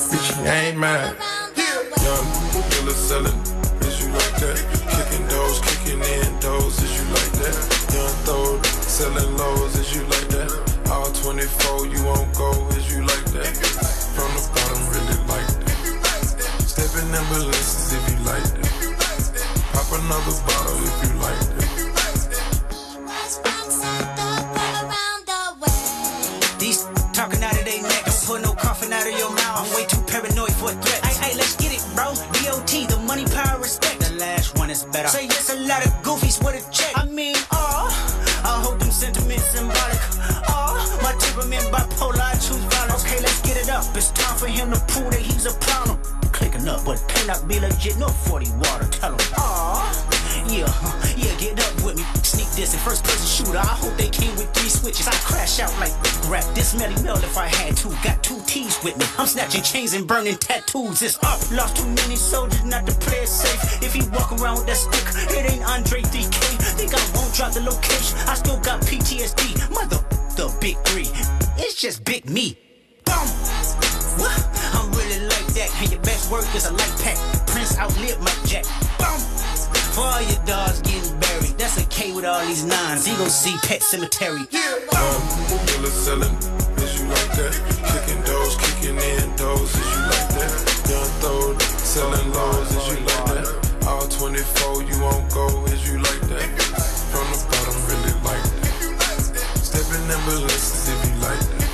Speaker 7: bitch, you ain't mine. Young dealer selling, is you like that? Kicking doors, kicking in doors, is you like that? Young throw, selling lows, is you like that? All 24, you won't go, is you like that? From the bottom, really like that. Stepping ambulances, if you like that. Pop another bottle, if you like that.
Speaker 9: These talking out of their neck, don't put no coffin out of your mouth. I'm way too paranoid for a threat. Hey, let's get it, bro. DOT, the money, power, respect. The last one is better. Say yes, a lot of goofies with a check. I mean, I hope them sentiments symbolic. My temperament bipolar, I choose violence. Okay, let's get it up. It's time for him to prove that he's a problem. Clicking up, but can not be legit. No 40 water, tell him. Yeah, get up with me. Sneak this in first person shooter. I hope they came with 3 switches. I crash out like rap. This Melly Mel if I had to. Got 2 T's with me. I'm snatching chains and burning tattoos. It's up. Lost too many soldiers not to play it safe. If he walk around with that stick, it ain't Andre 3K. Think I won't drop the location. I still got PTSD. Mother, the big 3. It's just big me. Boom. What? I'm really like that. And your best work is a light pack. Prince outlived Mike Jack. Boom. For all your dogs getting buried, that's a K with all these 9s. He gon' see Pet Cemetery.
Speaker 7: Dealer selling, is you like that? Kicking doors, kicking in doors, is you like that? Young throw, selling lows, is you like that? All 24, you won't go, is you like that? From the bottom, really like that. Stepping ambulances, if you like that.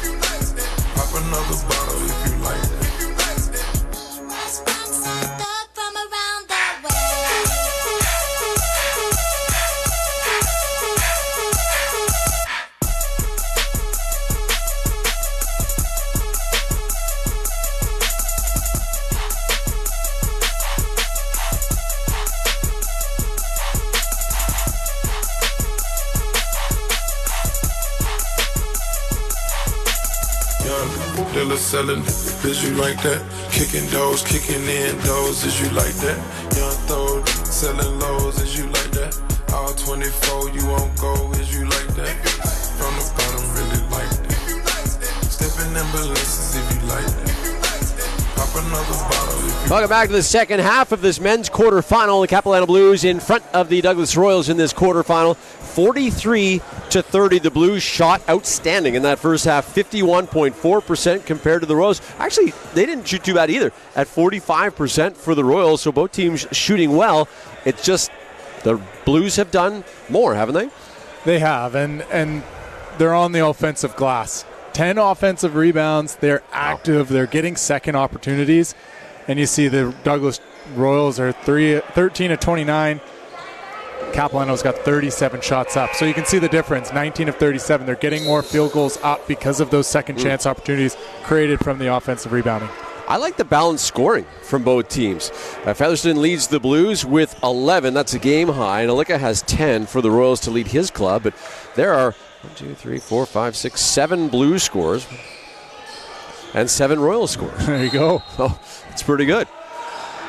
Speaker 7: Pop another bottle, if you like that. Dealer selling, is you like that? Kicking doors, kicking in doors, is you like that? Young throw, selling lows, is you like that? All 24, you won't go, is you like that? From the bottom, really like that. Stepping ambulances, if you like that. Pop another bottle, if you
Speaker 4: Welcome back to the second half of this men's quarterfinal. The Capilano Blues in front of the Douglas Royals in this quarterfinal. 43-30. The Blues shot outstanding in that first half, 51.4% compared to the Royals. Actually, they didn't shoot too bad either, at 45% for the Royals, so both teams shooting well. It's just the Blues have done more, haven't they?
Speaker 5: They have, and they're on the offensive glass. 10 offensive rebounds. They're active. They're getting second opportunities. And you see the Douglas Royals are 13 of 29. Capilano's got 37 shots up. So you can see the difference. 19 of 37. They're getting more field goals up because of those second chance opportunities created from the offensive rebounding.
Speaker 4: I like the balanced scoring from both teams. Featherston leads the Blues with 11. That's a game high. And Alika has 10 for the Royals to lead his club. But there are 7 Blues scores and 7 Royals scores.
Speaker 5: There you go.
Speaker 4: Oh, it's pretty good.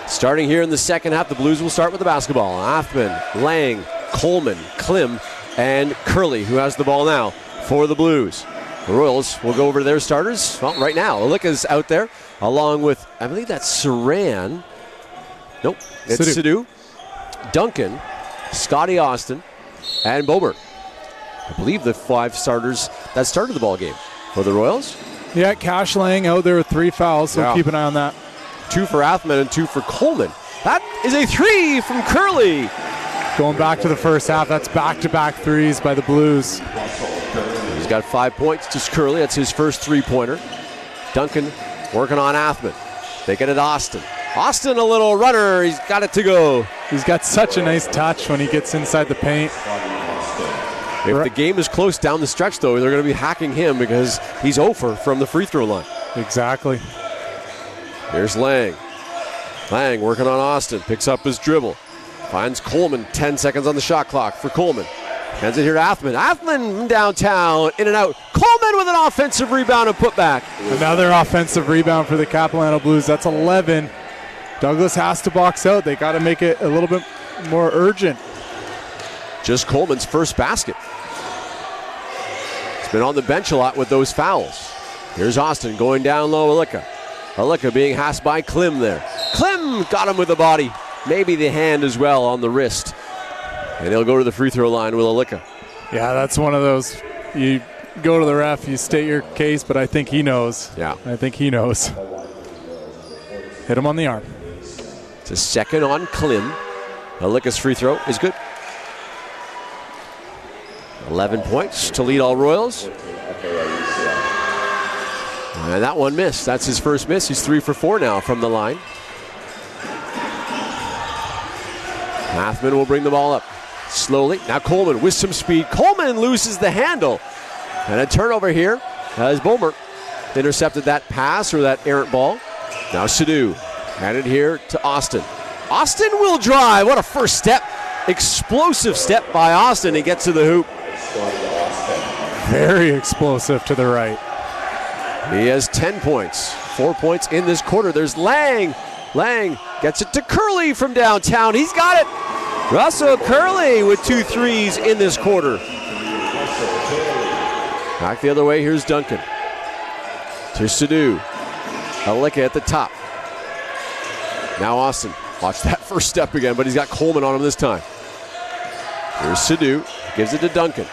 Speaker 4: Starting here in the second half, the Blues will start with the basketball. Athman, Lang, Coleman, Klim, and Curley, who has the ball now for the Blues. The Royals will go over to their starters. Well, right now, Alika's out there, along with, I believe that's Saran Nope. It's Sadu, Duncan, Scotty Austin, and Boebert. I believe the 5 starters that started the ball game for the Royals.
Speaker 5: Yeah, Cash Lang out there with 3 fouls, so keep an eye on that.
Speaker 4: 2 for Athman and 2 for Coleman. That is a 3 from Curley.
Speaker 5: Going back to the first half, that's back-to-back threes by the Blues.
Speaker 4: He's got 5 points to Curley. That's his first 3-pointer. Duncan working on Athman. They get it Austin. Austin, a little runner. He's got it to go.
Speaker 5: He's got such a nice touch when he gets inside the paint.
Speaker 4: If the game is close down the stretch, though, they're going to be hacking him because he's over from the free throw line.
Speaker 5: Exactly.
Speaker 4: Here's Lang. Lang working on Austin. Picks up his dribble. Finds Coleman. 10 seconds on the shot clock for Coleman. Hands it here to Athman. Athman downtown, in and out. Coleman with an offensive rebound and putback.
Speaker 5: Another offensive rebound for the Capilano Blues. That's 11. Douglas has to box out. They got to make it a little bit more urgent.
Speaker 4: Just Coleman's first basket. He's been on the bench a lot with those fouls. Here's Austin going down low. Alika being harassed by Klim there. Klim got him with the body. Maybe the hand as well on the wrist. And he'll go to the free throw line with Alika.
Speaker 5: Yeah, that's one of those. You go to the ref, you state your case, but I think he knows.
Speaker 4: Yeah.
Speaker 5: I think he knows. Hit him on the arm.
Speaker 4: It's a second on Klim. Alika's free throw is good. 11 points to lead all Royals. And that one missed. That's his first miss. He's 3 for 4 now from the line. Athman will bring the ball up slowly. Now Coleman with some speed. Coleman loses the handle. And a turnover here as Boebert intercepted that pass or that errant ball. Now Sadu handed here to Austin. Austin will drive. What a first step. Explosive step by Austin. He gets to the hoop.
Speaker 5: Very explosive to the right.
Speaker 4: He has 10 points. 4 points in this quarter. There's Lang. Lang gets it to Curley from downtown. He's got it. Russell Curley with 2 threes in this quarter. Back the other way. Here's Duncan. To Sadu. Alika at the top. Now Austin. Watch that first step again, but he's got Coleman on him this time. Here's Sadu. Gives it to Duncan.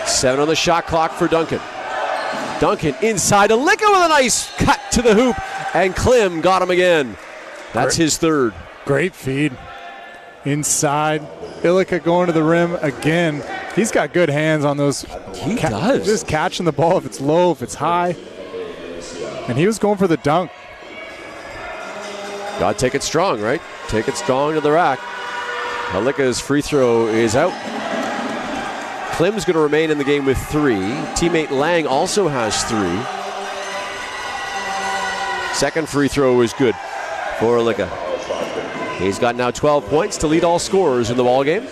Speaker 4: 7 on the shot clock for Duncan. Duncan inside. Alika with a nice cut to the hoop. And Klim got him again. That's his third.
Speaker 5: Great feed. Inside. Alika going to the rim again. He's got good hands on those.
Speaker 4: He does.
Speaker 5: Just catching the ball if it's low, if it's high. And he was going for the dunk.
Speaker 4: Got to take it strong, right? Take it strong to the rack. Alika's free throw is out. Klim's going to remain in the game with 3. Teammate Lang also has 3. Second free throw is good for Alika. He's got now 12 points to lead all scorers in the ballgame.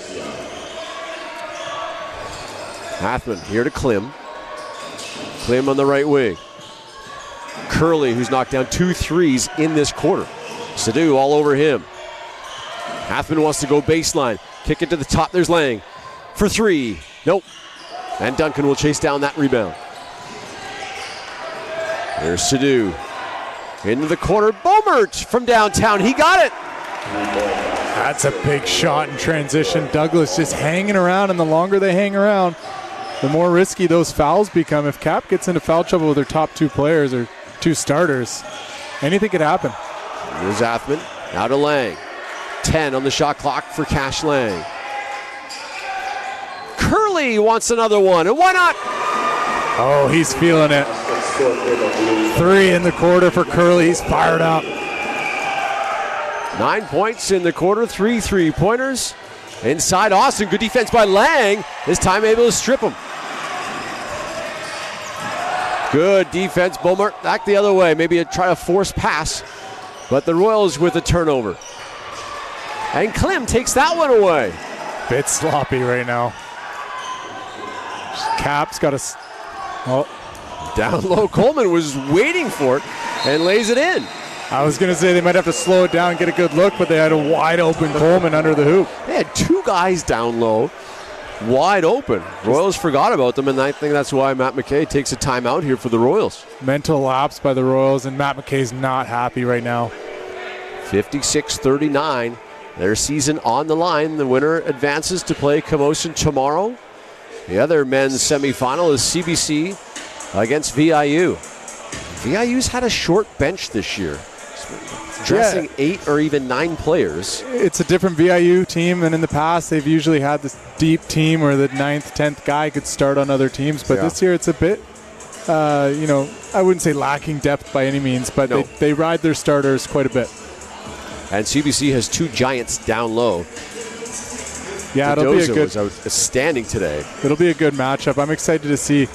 Speaker 4: Athman here to Klim. Klim on the right wing. Curley, who's knocked down 2 threes in this quarter. Sadu all over him. Athman wants to go baseline. Kick it to the top. There's Lang for 3. Nope. And Duncan will chase down that rebound. There's Sadu. Into the corner. Boebert from downtown. He got it.
Speaker 5: That's a big shot in transition. Douglas just hanging around, and the longer they hang around, the more risky those fouls become. If Cap gets into foul trouble with their top 2 players or 2 starters, anything could happen.
Speaker 4: Here's Athman. Now to Lang. 10 on the shot clock for Cash Lang. Curley wants another one, and why not?
Speaker 5: Oh, he's feeling it. 3 in the quarter for Curley. He's fired up.
Speaker 4: 9 points in the quarter, 3 3-pointers. Inside Austin, good defense by Lang. This time able to strip him. Good defense, Boebert back the other way. Maybe try a forced pass, but the Royals with a turnover. And Klim takes that one away.
Speaker 5: Bit sloppy right now. Cap's got a... Oh.
Speaker 4: Down low, Coleman was waiting for it and lays it in.
Speaker 5: I was going to say they might have to slow it down and get a good look, but they had a wide open Coleman under the hoop.
Speaker 4: They had 2 guys down low, wide open. Royals forgot about them, and I think that's why Matt McKay takes a timeout here for the Royals.
Speaker 5: Mental lapse by the Royals, and Matt McKay's not happy right now.
Speaker 4: 56-39. Their season on the line. The winner advances to play Camosun tomorrow. The other men's semifinal is CBC against VIU. VIU's had a short bench this year, dressing 8 or even 9 players.
Speaker 5: It's a different VIU team than in the past. They've usually had this deep team where the 9th, 10th guy could start on other teams. But this year it's a bit, I wouldn't say lacking depth by any means, but they ride their starters quite a bit.
Speaker 4: And CBC has 2 giants down low.
Speaker 5: Yeah, it'll be a good.
Speaker 4: Was outstanding today.
Speaker 5: It'll be a good matchup. I'm excited to see,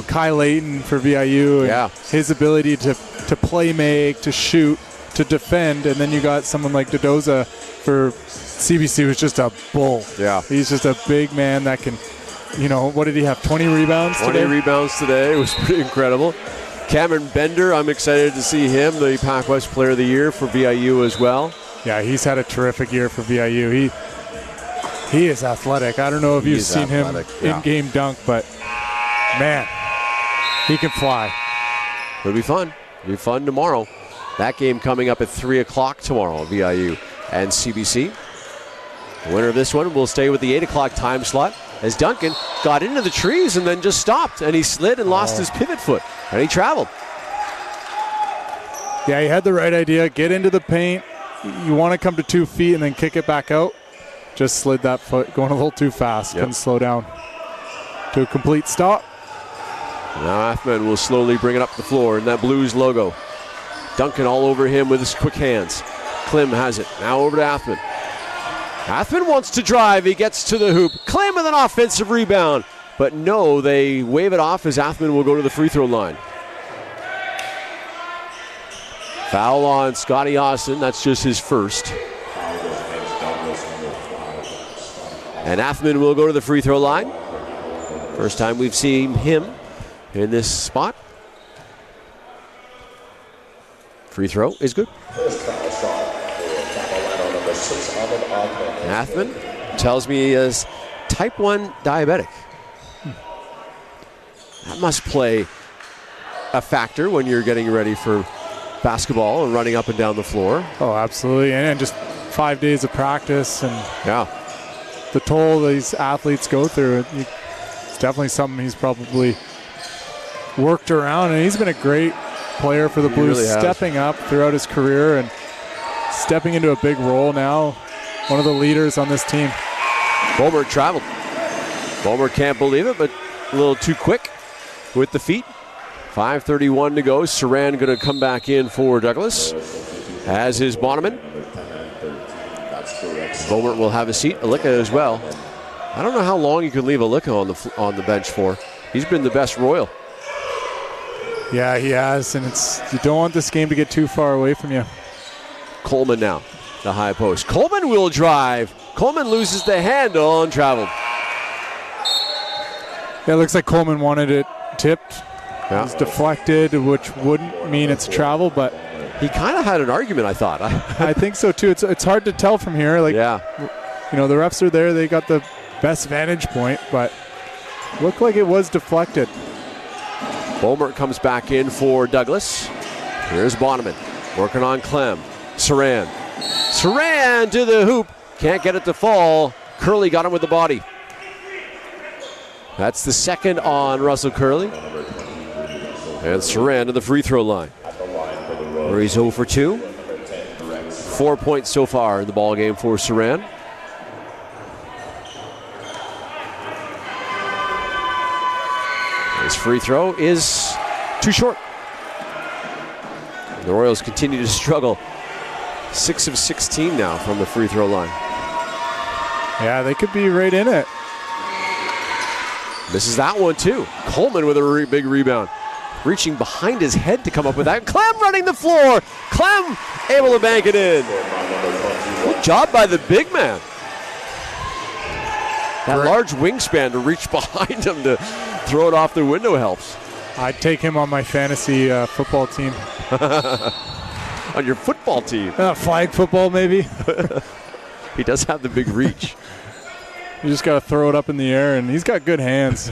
Speaker 5: Kai Layton for VIU and his ability to play make, to shoot, to defend, and then you got someone like Dodoza for CBC who's just a bull.
Speaker 4: Yeah,
Speaker 5: he's just a big man that can. What did he have? 20 rebounds today?
Speaker 4: 20 rebounds today. It was pretty incredible. Cameron Bender, I'm excited to see him, the PACWEST Player of the Year for VIU as well.
Speaker 5: Yeah, he's had a terrific year for VIU. He is athletic. I don't know if you've seen him in-game dunk, but man, he can fly.
Speaker 4: It'll be fun. It'll be fun tomorrow. That game coming up at 3 o'clock tomorrow, VIU and CBC. The winner of this one will stay with the 8 o'clock time slot as Duncan got into the trees and then just stopped, and he slid and lost his pivot foot, and he traveled.
Speaker 5: Yeah, he had the right idea. Get into the paint. You want to come to 2 feet and then kick it back out. Just slid that foot, going a little too fast. Couldn't slow down to a complete stop.
Speaker 4: Now Athman will slowly bring it up the floor in that Blues logo. Duncan all over him with his quick hands. Klim has it. Now over to Athman. Athman wants to drive. He gets to the hoop. Klim with an offensive rebound. But no, they wave it off as Athman will go to the free throw line. Foul on Scotty Austin. That's just his first. And Athman will go to the free throw line. First time we've seen him in this spot. Free throw is good. Athman tells me he is type 1 diabetic. That must play a factor when you're getting ready for basketball and running up and down the floor.
Speaker 5: Oh, absolutely. And just 5 days of practice and the toll these athletes go through. It's definitely something he's probably worked around, and he's been a great player for the Blues, really stepping up throughout his career and stepping into a big role now. One of the leaders on this team.
Speaker 4: Bomer traveled. Bomer can't believe it, but a little too quick with the feet. 5:31 to go. Saran going to come back in for Douglas as his Bonneman. Bomer will have a seat. Alika as well. I don't know how long you can leave Alika on the bench for. He's been the best Royal.
Speaker 5: Yeah, he has, and you don't want this game to get too far away from you.
Speaker 4: Coleman now, the high post. Coleman will drive. Coleman loses the handle and traveled.
Speaker 5: Yeah, it looks like Coleman wanted it tipped. It was deflected, which wouldn't mean it's travel, but
Speaker 4: he kind of had an argument, I thought.
Speaker 5: I think so too. It's hard to tell from here. The refs are there. They got the best vantage point, but looked like it was deflected.
Speaker 4: Bomer comes back in for Douglas. Here's Bonneman working on Clem. Saran to the hoop. Can't get it to fall. Curley got him with the body. That's the second on Russell Curley. And Saran to the free throw line, where he's 0 for 2. 4 points so far in the ball game for Saran. His free throw is too short. The Royals continue to struggle. 6 of 16 now from the free throw line.
Speaker 5: Yeah, they could be right in it.
Speaker 4: Misses that one too. Coleman with a big rebound. Reaching behind his head to come up with that. Clem running the floor. Clem able to bank it in. Good job by the big man. That large wingspan to reach behind him to throw it off the window helps.
Speaker 5: I'd take him on my fantasy football team.
Speaker 4: On your football team?
Speaker 5: Flag football, maybe.
Speaker 4: He does have the big reach.
Speaker 5: You just got to throw it up in the air, and he's got good hands.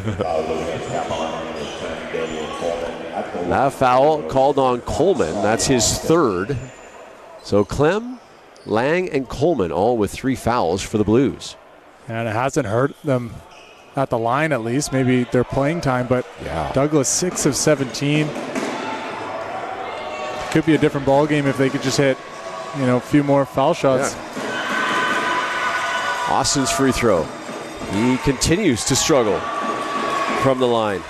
Speaker 4: That foul called on Coleman. That's his third. So Clem Lang and Coleman all with 3 fouls for the Blues.
Speaker 5: And it hasn't hurt them at the line, at least. Maybe their playing time, but Douglas 6 of 17. Could be a different ball game if they could just hit, a few more foul shots.
Speaker 4: Yeah. Austin's free throw. He continues to struggle from the line.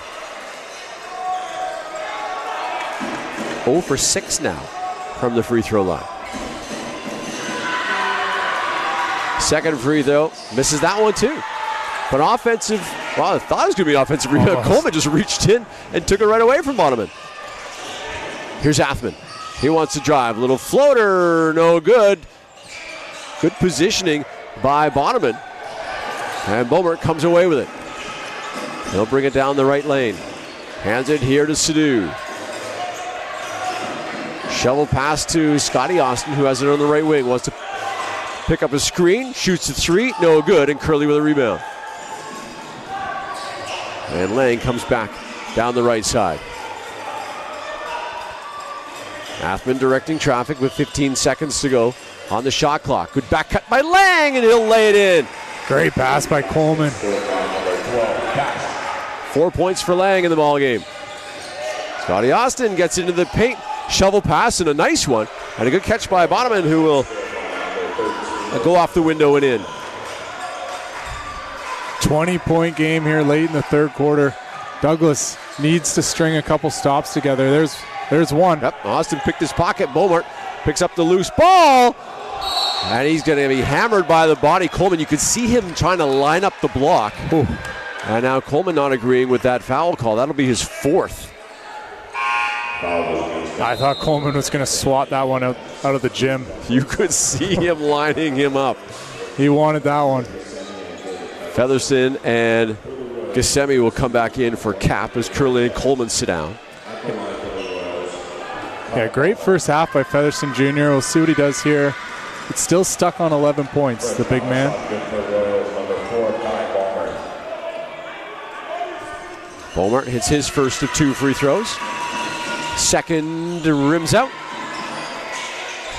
Speaker 4: 0 for 6 now from the free throw line. Second free throw, misses that one too. But offensive, I thought it was going to be offensive rebound. Coleman just reached in and took it right away from Bonneman. Here's Athman. He wants to drive. Little floater, no good. Good positioning by Bonneman. And Beaumont comes away with it. He'll bring it down the right lane. Hands it here to Sadu. Shovel pass to Scotty Austin, who has it on the right wing. Wants to pick up a screen, shoots a 3, no good, and Curley with a rebound. And Lang comes back down the right side. Athman directing traffic with 15 seconds to go on the shot clock. Good back cut by Lang, and he'll lay it in.
Speaker 5: Great pass by Coleman.
Speaker 4: 4 points for Lang in the ball game. Scotty Austin gets into the paint. Shovel pass and a nice one. And a good catch by Bonneman, who will go off the window and in.
Speaker 5: 20-point game here late in the third quarter. Douglas needs to string a couple stops together. There's one.
Speaker 4: Yep, Austin picked his pocket. Beaumont picks up the loose ball. And he's going to be hammered by the body. Coleman, you could see him trying to line up the block.
Speaker 5: Ooh.
Speaker 4: And now Coleman not agreeing with that foul call. That'll be his 4th.
Speaker 5: I thought Coleman was going to swat that one out of the gym.
Speaker 4: You could see him lining him up.
Speaker 5: He wanted that one.
Speaker 4: Featherston and Gissemi will come back in for Cap as Curley and Coleman sit down.
Speaker 5: Yeah, great first half by Featherston Jr. We'll see what he does here. It's still stuck on 11 points, the big man.
Speaker 4: Beaumont hits his first of 2 free throws. Second rims out.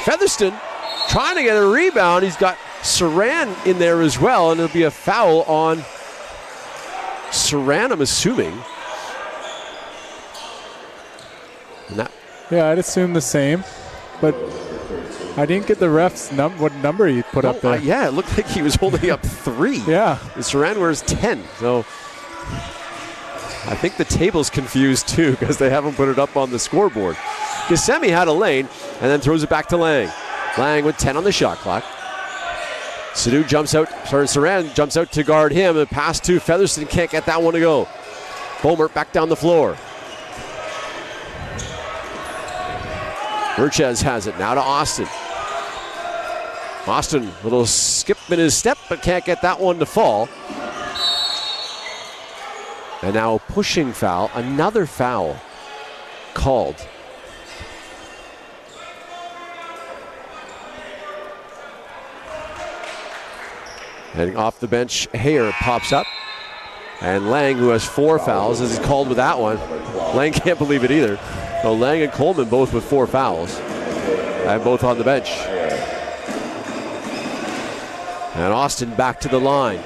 Speaker 4: Featherston trying to get a rebound. He's got Saran in there as well, and it'll be a foul on Saran, I'm assuming.
Speaker 5: Yeah, I'd assume the same, but I didn't get the ref's what number he put up there.
Speaker 4: Yeah, it looked like he was holding up 3.
Speaker 5: Yeah.
Speaker 4: And Saran wears 10, so I think the table's confused too because they haven't put it up on the scoreboard. Gissemi had a lane and then throws it back to Lang. Lang with 10 on the shot clock. Saran jumps out to guard him. The pass to Featherston, can't get that one to go. Beaumont back down the floor. Urchez has it now to Austin. Austin, little skip in his step, but can't get that one to fall. And now a pushing foul, another foul called. Heading off the bench, Hayer pops up. And Lang, who has 4 fouls, is called with that one. Lang can't believe it either. So Lang and Coleman both with 4 fouls. And both on the bench. And Austin back to the line.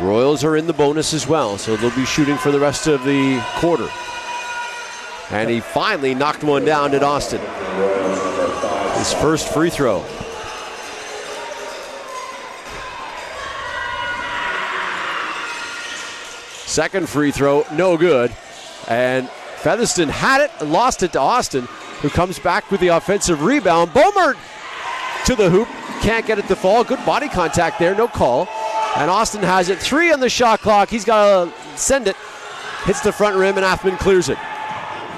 Speaker 4: Royals are in the bonus as well, so they'll be shooting for the rest of the quarter. And he finally knocked one down at Austin. His first free throw. Second free throw, no good. And Featherston had it and lost it to Austin, who comes back with the offensive rebound. Beaumont to the hoop, can't get it to fall. Good body contact there, no call. And Austin has it, 3 on the shot clock. He's got to send it. Hits the front rim and Athman clears it.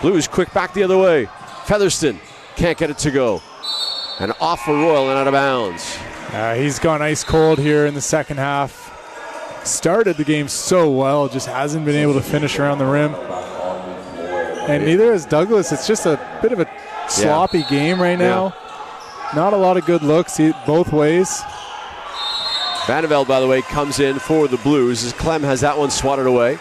Speaker 4: Blues quick back the other way. Featherston can't get it to go. And off for Royal and out of bounds.
Speaker 5: He's gone ice cold here in the second half. Started the game so well, just hasn't been able to finish around the rim. And neither has Douglas. It's just a bit of a sloppy game right now. Not a lot of good looks both ways.
Speaker 4: Vandervelde, by the way, comes in for the Blues as Clem has that one swatted away.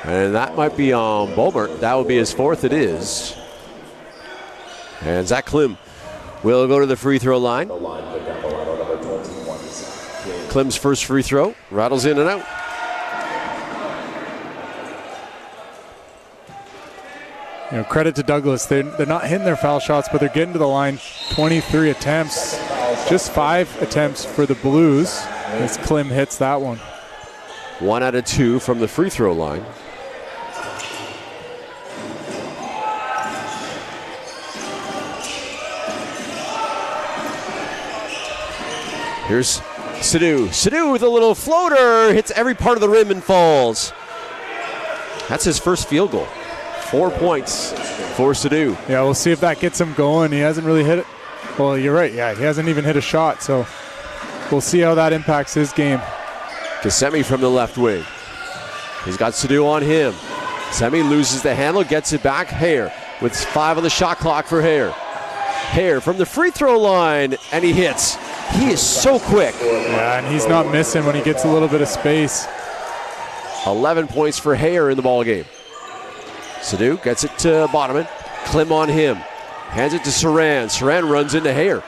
Speaker 4: And that might be on Beaumont. That would be his 4th. It is. And Zach Klim will go to the free throw line. Klim's first free throw rattles in and out.
Speaker 5: You know, credit to Douglas. They're not hitting their foul shots, but they're getting to the line. 23 attempts, just 5 attempts for the Blues as Klim hits that one.
Speaker 4: 1 out of 2 from the free throw line. Here's Sadhu. Sadhu with a little floater, hits every part of the rim and falls. That's his first field goal. 4 points for Sadhu.
Speaker 5: Yeah, we'll see if that gets him going. He hasn't really hit it. Well, you're right. Yeah, he hasn't even hit a shot, so we'll see how that impacts his game.
Speaker 4: Kasemi from the left wing. He's got Sadhu on him. Semi loses the handle, gets it back. Hare with 5 on the shot clock for Hare. Hare from the free throw line, and he hits. He is so quick.
Speaker 5: Yeah, and he's not missing when he gets a little bit of space.
Speaker 4: 11 points for Hare in the ball game. Sadhu gets it to Bodeman. Klim on him. Hands it to Saran. Saran runs into Hare.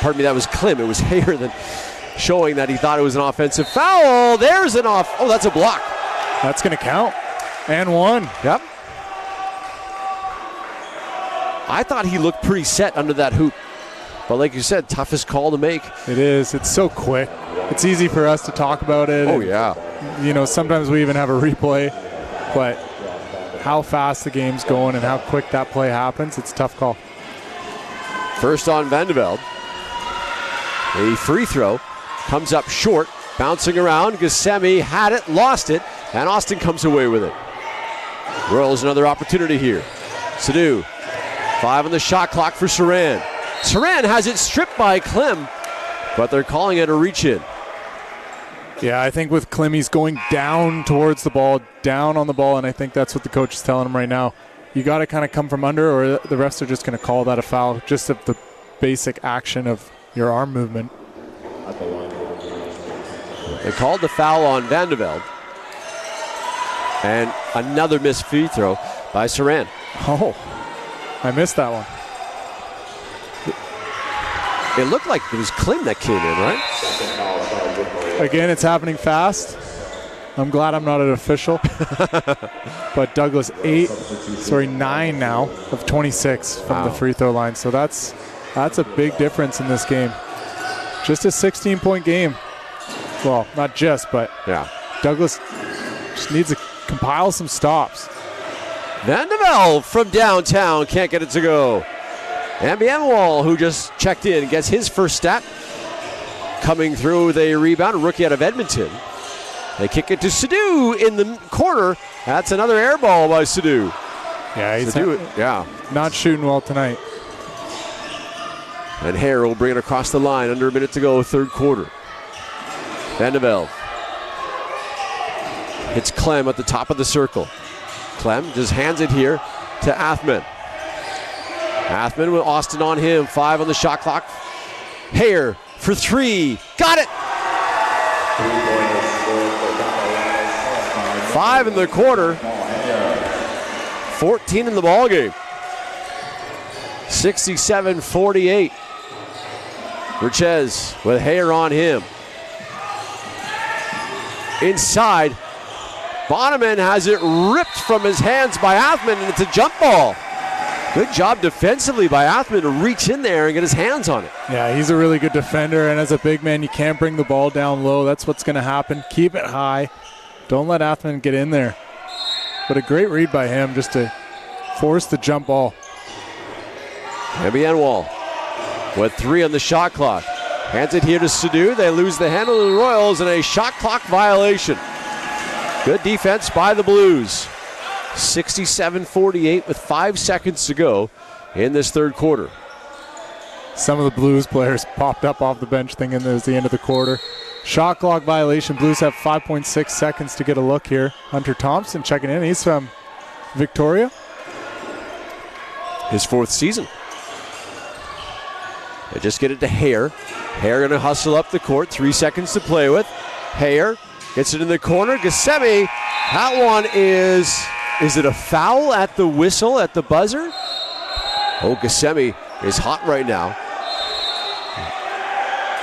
Speaker 4: Pardon me, that was Klim. It was Hare that showing that he thought it was an offensive foul. There's an off. Oh, that's a block.
Speaker 5: That's going to count. And 1.
Speaker 4: Yep. I thought he looked pretty set under that hoop. But like you said, toughest call to make.
Speaker 5: It is. It's so quick. It's easy for us to talk about it.
Speaker 4: Oh, yeah.
Speaker 5: You know, sometimes we even have a replay. But how fast the game's going and how quick that play happens, it's a tough call.
Speaker 4: First on Vandeveld. A free throw comes up short, bouncing around. Gasemi had it, lost it, and Austin comes away with it. Royals another opportunity here. Sadhu, 5 on the shot clock for Saran. Saran has it stripped by Klim, but they're calling it a reach in.
Speaker 5: Yeah, I think with Klim, he's going down towards the ball, down on the ball, and I think that's what the coach is telling him right now. You got to kind of come from under, or the refs are just going to call that a foul, just of the basic action of your arm movement.
Speaker 4: They called the foul on Vandeveld. And another missed free throw by Saran.
Speaker 5: Oh, I missed that one.
Speaker 4: It looked like it was Klim that came in, right?
Speaker 5: Again, it's happening fast. I'm glad I'm not an official. But Douglas 9 now of 26 from the free throw line. So that's a big difference in this game. Just a 16-point game. Well, not just, but
Speaker 4: yeah.
Speaker 5: Douglas just needs to compile some stops.
Speaker 4: Vandeveld from downtown can't get it to go. And Bienwald, who just checked in, gets his first stat. Coming through with a rebound, a rookie out of Edmonton. They kick it to Sadhu in the corner. That's another air ball by Sadhu.
Speaker 5: Yeah, he's not shooting well tonight.
Speaker 4: And Hare will bring it across the line. Under a minute to go, third quarter. Vandeveld hits Clem at the top of the circle. Clem just hands it here to Athman. Athman with Austin on him. 5 on the shot clock. Hare for 3. Got it! 5 in the quarter. 14 in the ball game. 67-48. Richez with Hare on him. Inside. Bonneman has it ripped from his hands by Athman, and it's a jump ball. Good job defensively by Athman to reach in there and get his hands on it.
Speaker 5: Yeah, he's a really good defender, and as a big man, you can't bring the ball down low. That's what's going to happen. Keep it high. Don't let Athman get in there. But a great read by him just to force the jump ball.
Speaker 4: Bienwald with 3 on the shot clock. Hands it here to Sadhu. They lose the handle of the Royals and a shot clock violation. Good defense by the Blues. 67-48 with 5 seconds to go in this third quarter.
Speaker 5: Some of the Blues players popped up off the bench thinking it was the end of the quarter. Shot clock violation. Blues have 5.6 seconds to get a look here. Hunter Thompson checking in. He's from Victoria.
Speaker 4: His 4th season. They just get it to Hare. Hare going to hustle up the court. 3 seconds to play with. Hare gets it in the corner. Gasemi. That one is Is it a foul at the whistle, at the buzzer? Oh, Ghassemi is hot right now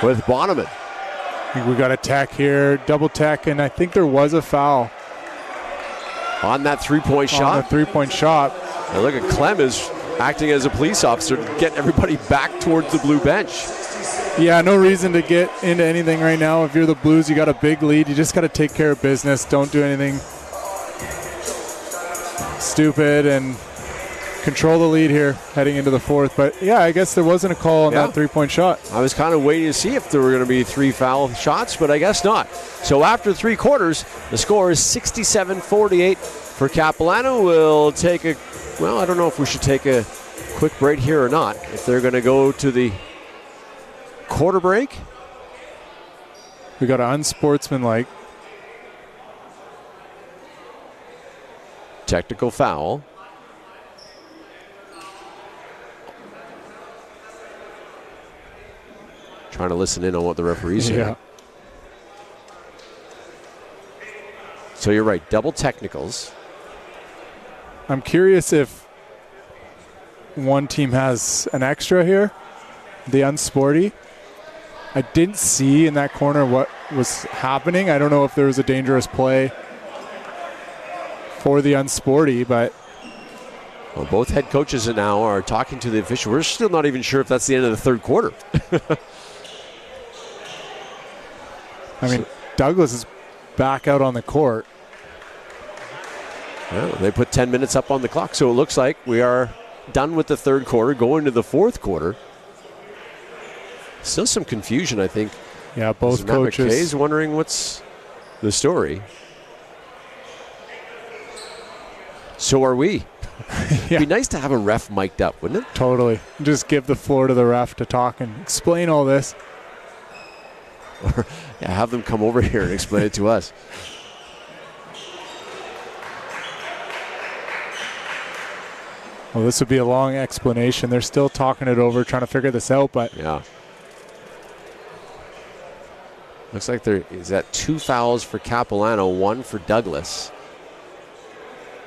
Speaker 4: with Bonneman.
Speaker 5: I think we got a tech here, double tech, and I think there was a foul.
Speaker 4: On that three-point shot?
Speaker 5: On the three-point shot.
Speaker 4: And look at Clem is acting as a police officer, getting everybody back towards the blue bench.
Speaker 5: Yeah, no reason to get into anything right now. If you're the Blues, you got a big lead. You just got to take care of business. Don't do anything stupid and control the lead here heading into the fourth. But, yeah, I guess there wasn't a call on that three-point shot.
Speaker 4: I was kind of waiting to see if there were going to be 3 foul shots, but I guess not. So after 3 quarters, the score is 67-48 for Capilano. We'll take a, well, I don't know if we should take a quick break here or not. If they're going to go to the quarter break.
Speaker 5: We got an unsportsmanlike.
Speaker 4: Technical foul. Trying to listen in on what the referees say. So you're right, double technicals.
Speaker 5: I'm curious if one team has an extra here, the unsporty. I didn't see in that corner what was happening. I don't know if there was a dangerous play for the unsporty, but
Speaker 4: well, both head coaches now are talking to the official. We're still not even sure if that's the end of the third quarter.
Speaker 5: I mean, Douglas is back out on the court.
Speaker 4: Well, they put 10 minutes up on the clock, so it looks like we are done with the third quarter, going to the fourth quarter. Still some confusion, I think.
Speaker 5: Yeah, both
Speaker 4: Matt
Speaker 5: coaches.
Speaker 4: McKay's wondering what's the story. So are we. It'd be nice to have a ref mic'd up, wouldn't it?
Speaker 5: Totally. Just give the floor to the ref to talk and explain all this.
Speaker 4: Or have them come over here and explain it to us.
Speaker 5: Well, this would be a long explanation. They're still talking it over, trying to figure this out, but
Speaker 4: yeah. Looks like there is that 2 fouls for Capilano, 1 for Douglas.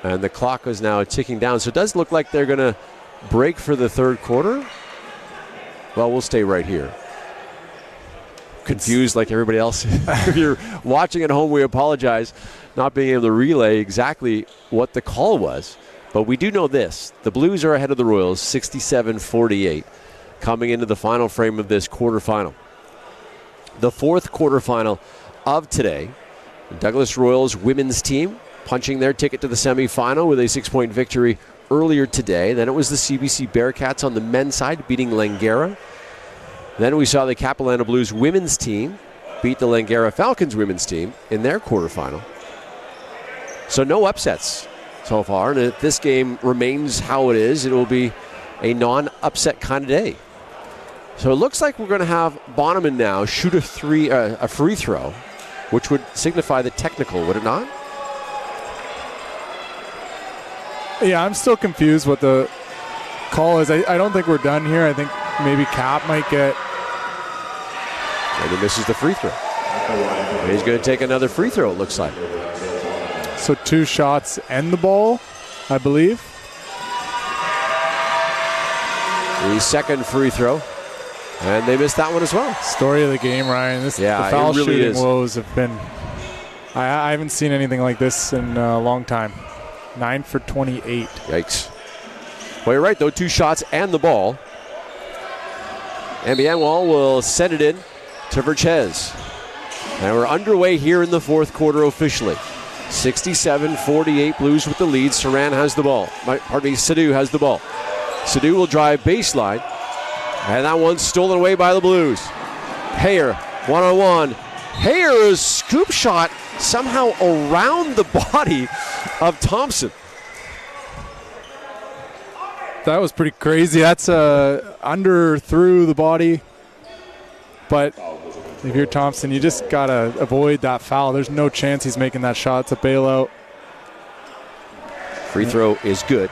Speaker 4: And the clock is now ticking down. So it does look like they're going to break for the third quarter. Well, we'll stay right here. Confused like everybody else. If you're watching at home, we apologize not being able to relay exactly what the call was. But we do know this. The Blues are ahead of the Royals, 67-48, coming into the final frame of this quarterfinal. The fourth quarterfinal of today, the Douglas Royals women's team punching their ticket to the semifinal with a 6-point victory earlier today. Then it was the CBC Bearcats on the men's side beating Langara. Then we saw the Capilano Blues women's team beat the Langara Falcons women's team in their quarterfinal. So no upsets so far, and if this game remains how it is, it will be a non-upset kind of day. So it looks like we're going to have Bonneman now shoot a free throw, which would signify the technical, would it not?
Speaker 5: yeah, I'm still confused what the call is. I don't think we're done here. I think maybe Cap might get...
Speaker 4: And he misses the free throw. And he's going to take another free throw, it looks like.
Speaker 5: So 2 shots and the ball, I believe.
Speaker 4: The second free throw. And they missed that one as well.
Speaker 5: Story of the game, Ryan. The foul
Speaker 4: really
Speaker 5: shooting
Speaker 4: is.
Speaker 5: woes have been... I haven't seen anything like this in a long time. 9 for 28.
Speaker 4: Yikes. Well, you're right, though. 2 shots and the ball. And Bienwald will send it in to Verchez. And we're underway here in the fourth quarter officially. 67-48 Blues with the lead. Saran has the ball. Sadu has the ball. Sadu will drive baseline. And that one's stolen away by the Blues. Hayer, one-on-one. Hayer's scoop shot somehow around the body of Thompson.
Speaker 5: That was pretty crazy. That's under through the body. But if you're Thompson, you just got to avoid that foul. There's no chance he's making that shot. It's a bailout.
Speaker 4: Free throw is good.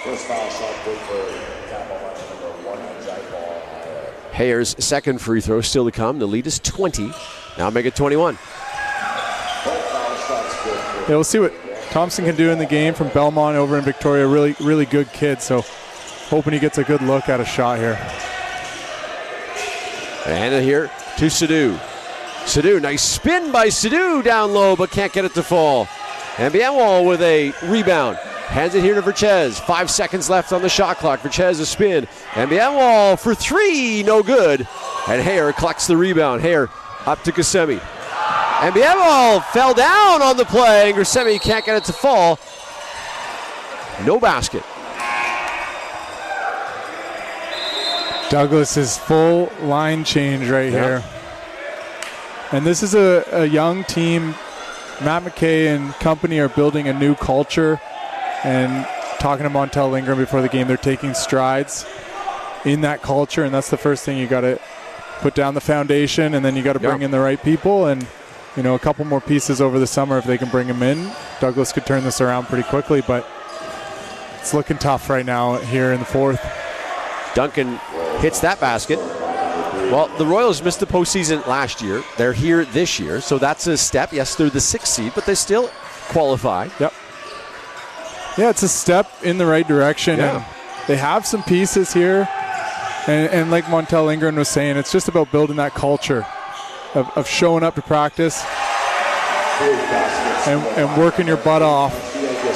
Speaker 10: First foul shot good for Capilano, number 1 Jack Ball.
Speaker 4: Hayer's second free throw still to come. The lead is 20. Now make it 21.
Speaker 5: Yeah, we'll see what Thompson can do in the game from Belmont over in Victoria. Really, really good kid. So hoping he gets a good look at a shot here.
Speaker 4: And here to Sadu. Sadu, nice spin by Sadu down low, but can't get it to fall. And Bienwald with a rebound. Hands it here to Verchez. 5 seconds left on the shot clock. Verchez a spin. And Bienwald for three, no good. And Hare collects the rebound. Hare up to Gosemi. And Bienwald fell down on the play. And Gosemi can't get it to fall. No basket.
Speaker 5: Douglas's full line change right here. And this is a young team. Matt McKay and company are building a new culture. And talking to Montel Lindgren before the game, they're taking strides in that culture. And that's the first thing. You got to put down the foundation, and then you got to bring in the right people. And, you know, a couple more pieces over the summer if they can bring them in. Douglas could turn this around pretty quickly, but it's looking tough right now here in the fourth.
Speaker 4: Duncan hits that basket. Well, the Royals missed the postseason last year. They're here this year, so that's a step. Yes, they're the 6th seed, but they still qualify.
Speaker 5: Yep. Yeah, it's a step in the right direction.
Speaker 4: Yeah.
Speaker 5: And they have some pieces here. And like Montel Lindgren was saying, it's just about building that culture of showing up to practice and working your butt off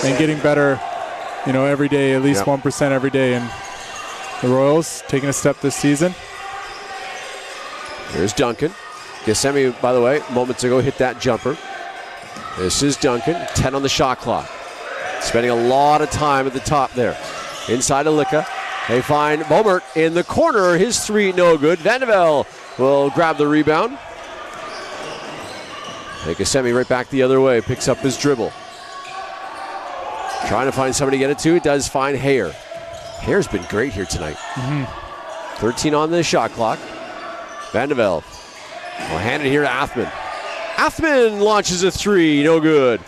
Speaker 5: and getting better, you know, every day, at least 1% every day. And the Royals taking a step this season.
Speaker 4: Here's Duncan. Gosemi, by the way, moments ago hit that jumper. This is Duncan, 10 on the shot clock. Spending a lot of time at the top there. Inside of Licka. They find Bomert in the corner. His three, no good. Vandevelde will grab the rebound. Gosemi right back the other way. Picks up his dribble. Trying to find somebody to get it to. Does find Hare. Hare's been great here tonight. 13 on the shot clock. Vandevelde will hand it here to Athman. Athman launches a three, no good.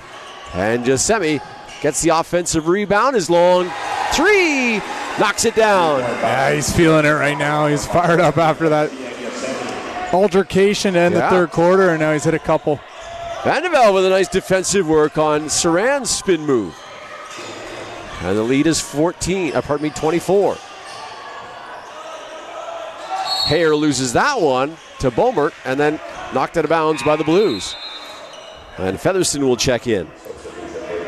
Speaker 4: And Gosemi gets the offensive rebound. His long three knocks it down.
Speaker 5: Yeah, he's feeling it right now. He's fired up after that altercation to end the third quarter, and now he's hit a couple.
Speaker 4: Vandevelde with a nice defensive work on Saran's spin move. And the lead is 24. Hare loses that one to Bomert and then knocked out of bounds by the Blues. And Featherston will check in.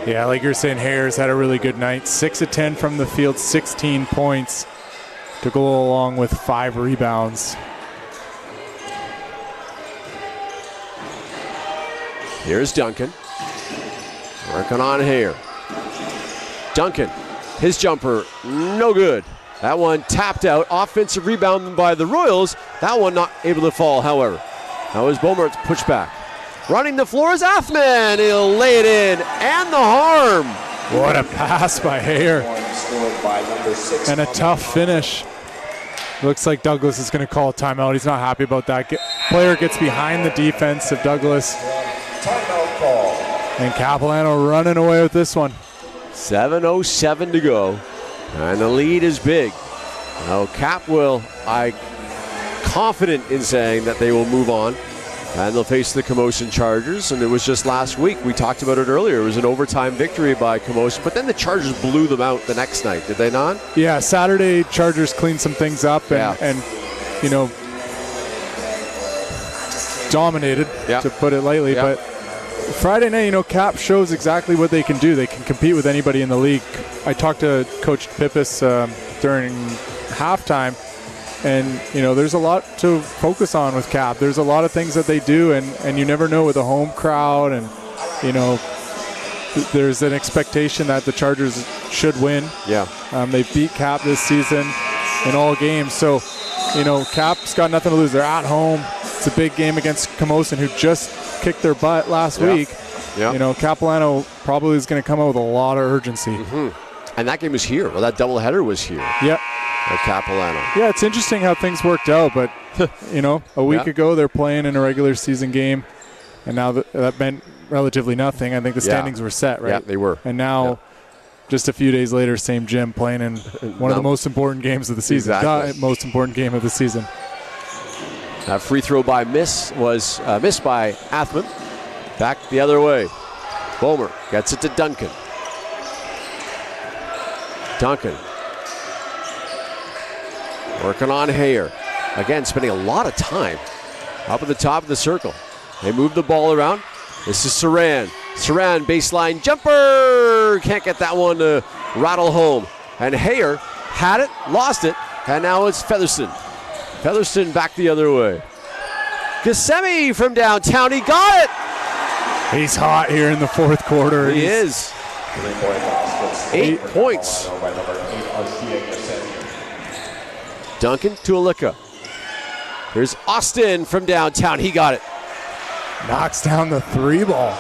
Speaker 5: Yeah, like you're saying, Hare's had a really good night. 6 of 10 from the field, 16 points to go along with 5 rebounds.
Speaker 4: Here's Duncan. Working on Hare. Duncan, his jumper, no good. That one tapped out. Offensive rebound by the Royals. That one not able to fall, however. That was Bomert's pushback. Running the floor is Athman. He'll lay it in. And the harm.
Speaker 5: What a pass by Hare. And a tough finish. Looks like Douglas is going to call a timeout. He's not happy about that. Player gets behind the defense of Douglas.
Speaker 10: Timeout call.
Speaker 5: And Capilano running away with this one.
Speaker 4: 7:07 to go. And the lead is big. Now Cap I'm confident in saying that they will move on. And they'll face the Camosun Chargers. And it was just last week. We talked about it earlier. It was an overtime victory by Camosun. But then the Chargers blew them out the next night. Did they not?
Speaker 5: Yeah, Saturday, Chargers cleaned some things up and you know, dominated, to put it lightly.
Speaker 4: Yeah.
Speaker 5: But Friday night, you know, Cap shows exactly what they can do. They can compete with anybody in the league. I talked to Coach Pippis during halftime. And, you know, there's a lot to focus on with Cap. There's a lot of things that they do, and you never know with a home crowd. And, you know, there's an expectation that the Chargers should win.
Speaker 4: Yeah.
Speaker 5: They beat Cap this season in all games. So, you know, Cap's got nothing to lose. They're at home. It's a big game against Camosun, who just kicked their butt last week.
Speaker 4: Yeah.
Speaker 5: You know, Capilano probably is going to come out with a lot of urgency.
Speaker 4: And that game was here. Well, that doubleheader was here.
Speaker 5: Yep.
Speaker 4: At Capilano.
Speaker 5: Yeah, it's interesting how things worked out, but, you know, a week ago they're playing in a regular season game, and now that meant relatively nothing. I think the standings were set, right?
Speaker 4: Yeah, they were.
Speaker 5: And now, just a few days later, same gym playing in one of the most important games of the season.
Speaker 4: Exactly.
Speaker 5: The most important game of the season.
Speaker 4: That free throw by was missed by Athman. Back the other way. Bomer gets it to Duncan. Duncan working on Hayer. Again, spending a lot of time up at the top of the circle. They move the ball around. This is Saran. Saran, baseline jumper. Can't get that one to rattle home. And Hayer had it, lost it, and now it's Featherston. Featherston back the other way. Gissemi from downtown. He got it.
Speaker 5: He's hot here in the fourth quarter.
Speaker 4: He is. 8 points. Duncan to Alika. Here's Austin from downtown. He got it.
Speaker 5: Knocks down the 3 ball.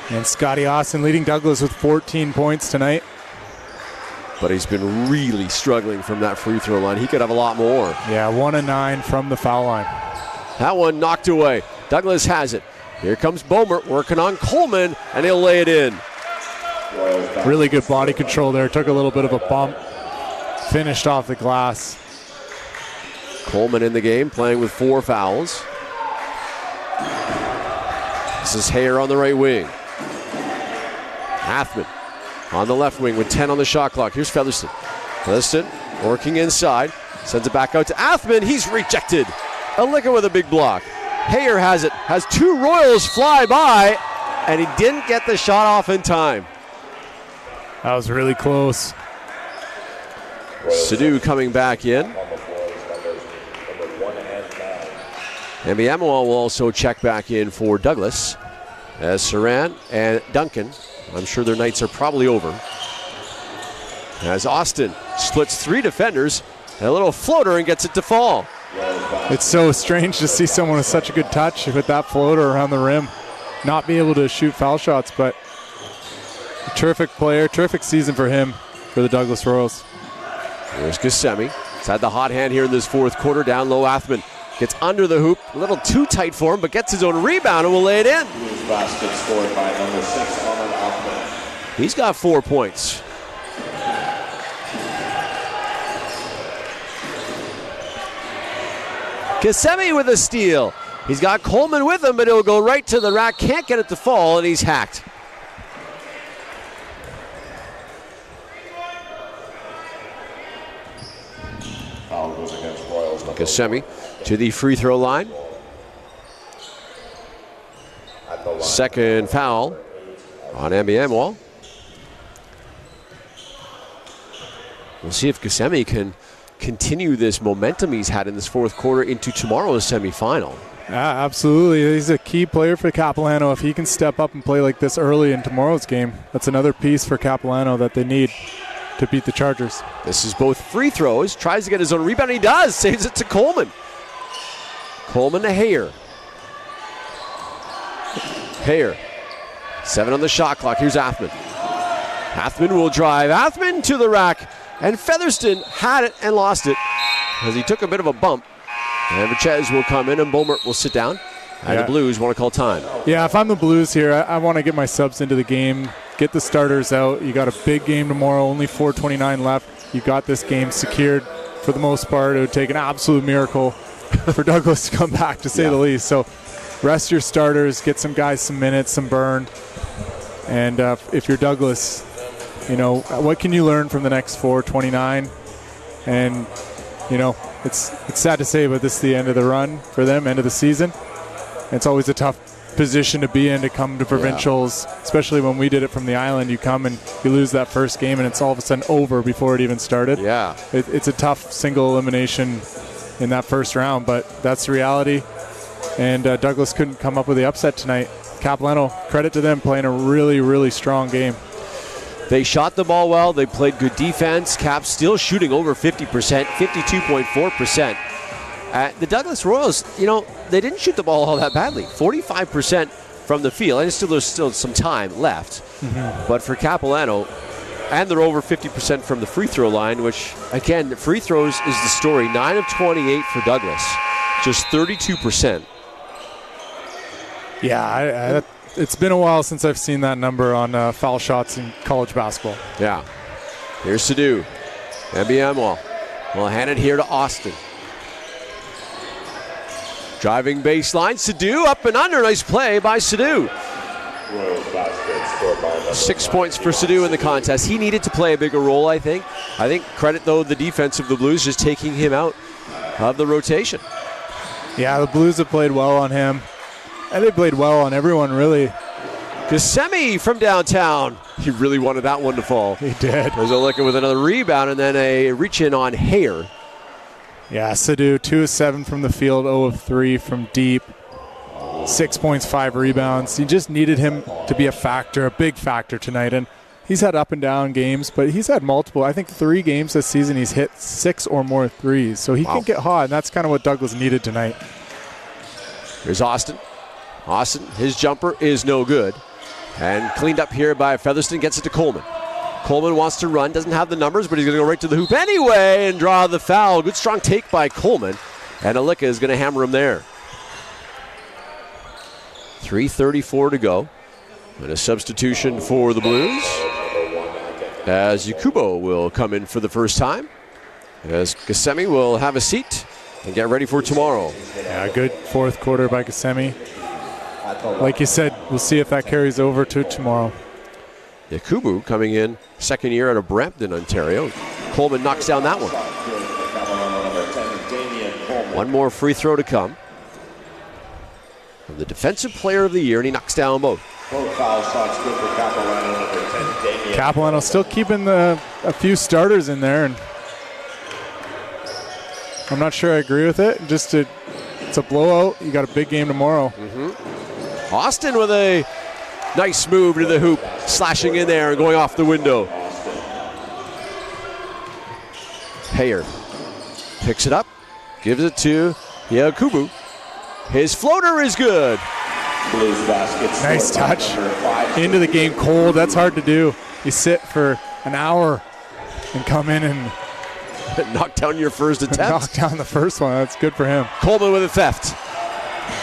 Speaker 5: And Scotty Austin leading Douglas with 14 points tonight.
Speaker 4: But he's been really struggling from that free throw line. He could have a lot more.
Speaker 5: Yeah, 1 of 9 from the foul line.
Speaker 4: That one knocked away. Douglas has it. Here comes Bomer working on Coleman, and he'll lay it in.
Speaker 5: Really good body control there. Took a little bit of a bump. Finished off the glass.
Speaker 4: Coleman in the game, playing with 4 fouls. This is Hayer on the right wing. Athman on the left wing with 10 on the shot clock. Here's Featherston. Featherston working inside. Sends it back out to Athman. He's rejected. Alika with a big block. Hayer has it. Has 2 Royals fly by, and he didn't get the shot off in time.
Speaker 5: That was really close.
Speaker 4: Sadu coming back in. And Biamawa will also check back in for Douglas. As Saran and Duncan, I'm sure their nights are probably over. As Austin splits 3 defenders, and a little floater and gets it to fall.
Speaker 5: It's so strange to see someone with such a good touch with that floater around the rim not be able to shoot foul shots, but a terrific player, terrific season for him, for the Douglas Royals.
Speaker 4: There's Gissemi. He's had the hot hand here in this fourth quarter. Down low, Athman gets under the hoop. A little too tight for him, but gets his own rebound and will lay it in.
Speaker 10: Basket scored by number 6, Armand Hoffman.
Speaker 4: He's got 4 points. Gissemi with a steal. He's got Coleman with him, but he'll go right to the rack. Can't get it to fall, and he's hacked.
Speaker 10: Foul goes against Royals.
Speaker 4: Gissemi to the free throw line. Second foul on Biamawa. We'll see if Gissemi can continue this momentum he's had in this fourth quarter into tomorrow's semifinal.
Speaker 5: Yeah, absolutely. He's a key player for Capilano. If he can step up and play like this early in tomorrow's game, that's another piece for Capilano that they need to beat the Chargers.
Speaker 4: This is both free throws. Tries to get his own rebound. He does. Saves it to Coleman. Coleman to Hayer. Hayer. 7 on the shot clock. Here's Athman. Athman will drive. Athman to the rack. And Featherston had it and lost it as he took a bit of a bump. And Verchez will come in and Bomert will sit down. And the Blues want to call time.
Speaker 5: Yeah, if I'm the Blues here, I want to get my subs into the game, get the starters out. You got a big game tomorrow, only 4:29 left. You got this game secured for the most part. It would take an absolute miracle for Douglas to come back, to say the least. So rest your starters, get some guys some minutes, some burn. And if you're Douglas, you know, what can you learn from the next 4:29? And, you know, it's sad to say, but this is the end of the run for them, end of the season. It's always a tough position to be in to come to provincials, especially when we did it from the island. You come and you lose that first game and it's all of a sudden over before it even started.
Speaker 4: Yeah.
Speaker 5: It's a tough single elimination in that first round, but that's the reality. And Douglas couldn't come up with the upset tonight. Capilano, credit to them, playing a really, really strong game.
Speaker 4: They shot the ball well. They played good defense. Cap still shooting over 50%, 52.4%. The Douglas Royals, you know, they didn't shoot the ball all that badly. 45% from the field. And there's still some time left. Mm-hmm. But for Capilano, and they're over 50% from the free throw line, which, again, free throws is the story. 9 of 28 for Douglas. Just 32%.
Speaker 5: Yeah, it's been a while since I've seen that number on foul shots in college basketball.
Speaker 4: Yeah. Here's Sadu. Biamawa will hand it here to Austin. Driving baseline, Sadu up and under. Nice play by Sadu. 6 points for Sadu in the contest. He needed to play a bigger role, I think. I think credit, though, the defense of the Blues just taking him out of the rotation.
Speaker 5: Yeah, the Blues have played well on him. And they played well on everyone, really.
Speaker 4: Kasemi from downtown. He really wanted that one to fall.
Speaker 5: He did.
Speaker 4: There's Olika with another rebound and then a reach-in on Hayer.
Speaker 5: Yeah, Sadu, 2 of 7 from the field, 0 of 3 from deep. 6 points, 5 rebounds. You just needed him to be a factor, a big factor tonight. And he's had up and down games, but he's had multiple. I think 3 games this season he's hit 6 or more threes. So he can get hot, and that's kind of what Douglas needed tonight.
Speaker 4: Here's Austin. Austin, his jumper is no good. And cleaned up here by Featherston, gets it to Coleman. Coleman wants to run, doesn't have the numbers, but he's going to go right to the hoop anyway and draw the foul. Good strong take by Coleman. And Olika is going to hammer him there. 3:34 to go. And a substitution for the Blues, as Yakubo will come in for the first time, as Kasemi will have a seat and get ready for tomorrow.
Speaker 5: Yeah, good fourth quarter by Kasemi. Like you said, we'll see if that carries over to tomorrow.
Speaker 4: Yakubu coming in second year out of Brampton, Ontario. Coleman knocks down that one. One more free throw to come. From the defensive player of the year, and he knocks down both.
Speaker 5: Capilano still keeping a few starters in there, and I'm not sure I agree with it. It's a blowout. You got a big game tomorrow.
Speaker 4: Austin with a nice move to the hoop, slashing in there and going off the window. Hayer picks it up, gives it to Yakubu. His floater is good.
Speaker 5: Nice touch. Into the game cold. That's hard to do. You sit for an hour and come in and
Speaker 4: knock down your first attempt.
Speaker 5: Knock down the first one. That's good for him.
Speaker 4: Coleman with a theft.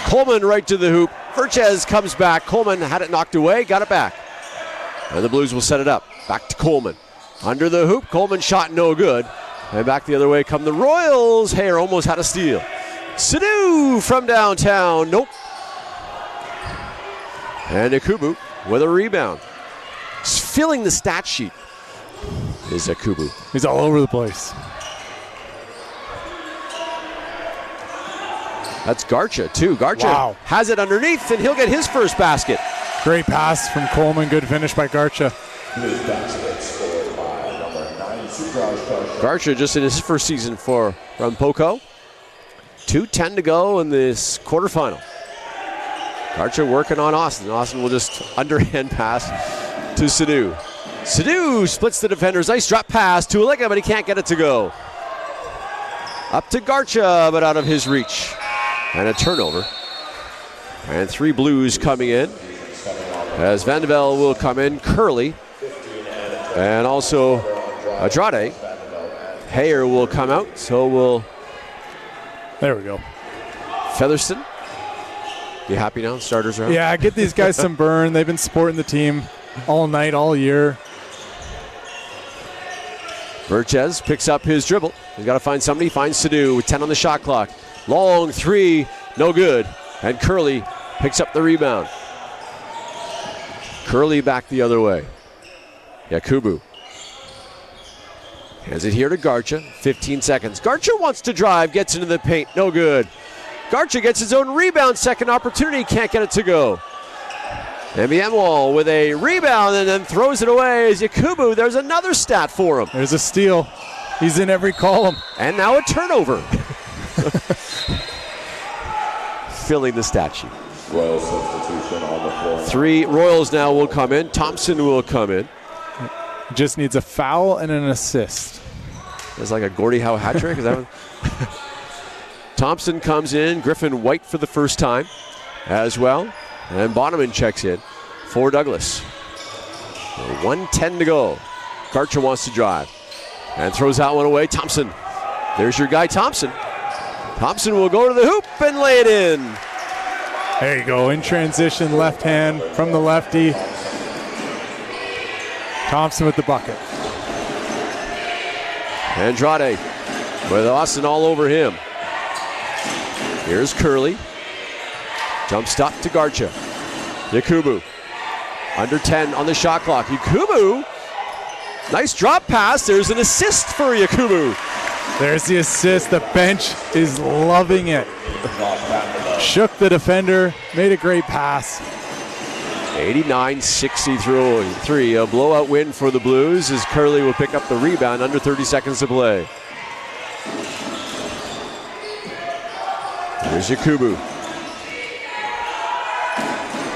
Speaker 4: Coleman right to the hoop. Verchez comes back. Coleman had it knocked away, got it back. And the Blues will set it up. Back to Coleman. Under the hoop, Coleman shot no good. And back the other way come the Royals. Hayer almost had a steal. Sadu from downtown. Nope. And Yakubu with a rebound. Filling the stat sheet is Yakubu.
Speaker 5: He's all over the place.
Speaker 4: That's Garcha, too. Garcha has it underneath, and he'll get his first basket.
Speaker 5: Great pass from Coleman. Good finish by Garcha.
Speaker 4: Garcha just in his first season from Poco. 2:10 to go in this quarterfinal. Garcha working on Austin. Austin will just underhand pass to Sadu. Sadu splits the defenders. Nice drop pass to Olika, but he can't get it to go. Up to Garcha, but out of his reach. And a turnover. And 3 Blues coming in. As Vandevel will come in. Curley. And also Andrade. Hayer will come out. So will...
Speaker 5: There we go.
Speaker 4: Featherston. You happy now? Starters are out?
Speaker 5: Yeah, get these guys some burn. They've been supporting the team all night, all year.
Speaker 4: Verchez picks up his dribble. He's got to find somebody. Finds Sadu with 10 on the shot clock. Long 3, no good. And Curley picks up the rebound. Curley back the other way. Yakubu hands it here to Garcha. 15 seconds. Garcha wants to drive, gets into the paint, no good. Garcha gets his own rebound, second opportunity, can't get it to go. And Bienwall with a rebound and then throws it away as Yakubu. There's another stat for him.
Speaker 5: There's a steal. He's in every column.
Speaker 4: And now a turnover. Filling the stat sheet.
Speaker 10: Royal substitution on the floor.
Speaker 4: 3 Royals now will come in. Thompson will come in.
Speaker 5: Just needs a foul and an assist.
Speaker 4: It's like a Gordie Howe hat trick. Is that what? Thompson comes in. Griffin White for the first time as well. And Bonneman checks in for Douglas. 1:10 to go. Garcha wants to drive and throws that one away. Thompson. There's your guy, Thompson. Thompson will go to the hoop and lay it in.
Speaker 5: There you go. In transition, left hand from the lefty. Thompson with the bucket. Andrade
Speaker 4: with Austin all over him. Here's Curley. Jump stop to Garcha. Yakubu. Under 10 on the shot clock. Yakubu. Nice drop pass. There's an assist for Yakubu.
Speaker 5: There's the assist. The bench is loving it. Shook the defender. Made a great pass.
Speaker 4: 89-63. A blowout win for the Blues as Curley will pick up the rebound under 30 seconds to play. Here's Yakubu.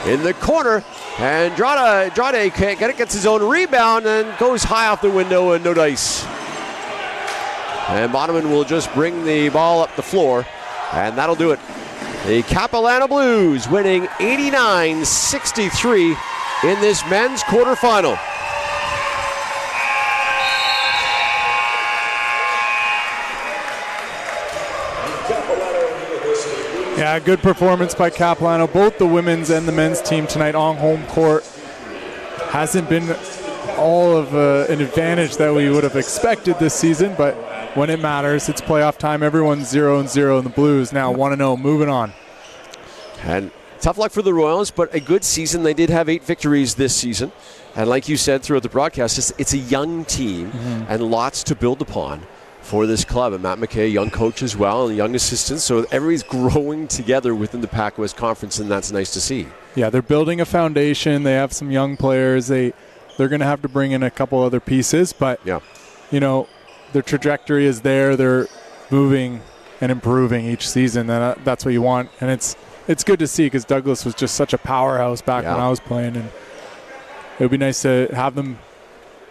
Speaker 4: In the corner, and Andrade can't get it, gets his own rebound and goes high off the window and no dice. And Bonneman will just bring the ball up the floor, and that'll do it. The Capilano Blues winning 89-63 in this men's quarterfinal.
Speaker 5: Yeah, good performance by Capilano. Both the women's and the men's team tonight on home court. Hasn't been all of an advantage that we would have expected this season, but when it matters, it's playoff time. Everyone's 0-0 in the Blues now 1-0, moving on.
Speaker 4: And tough luck for the Royals, but a good season. They did have 8 victories this season. And like you said throughout the broadcast, it's a young team and lots to build upon for this club. And Matt McKay, young coach as well, and young assistants. So everybody's growing together within the PACWEST Conference, and that's nice to see.
Speaker 5: Yeah, they're building a foundation. They have some young players. They're going to have to bring in a couple other pieces, but you know, their trajectory is there. They're moving and improving each season, and that's what you want. And it's good to see because Douglas was just such a powerhouse back when I was playing, and it would be nice to have them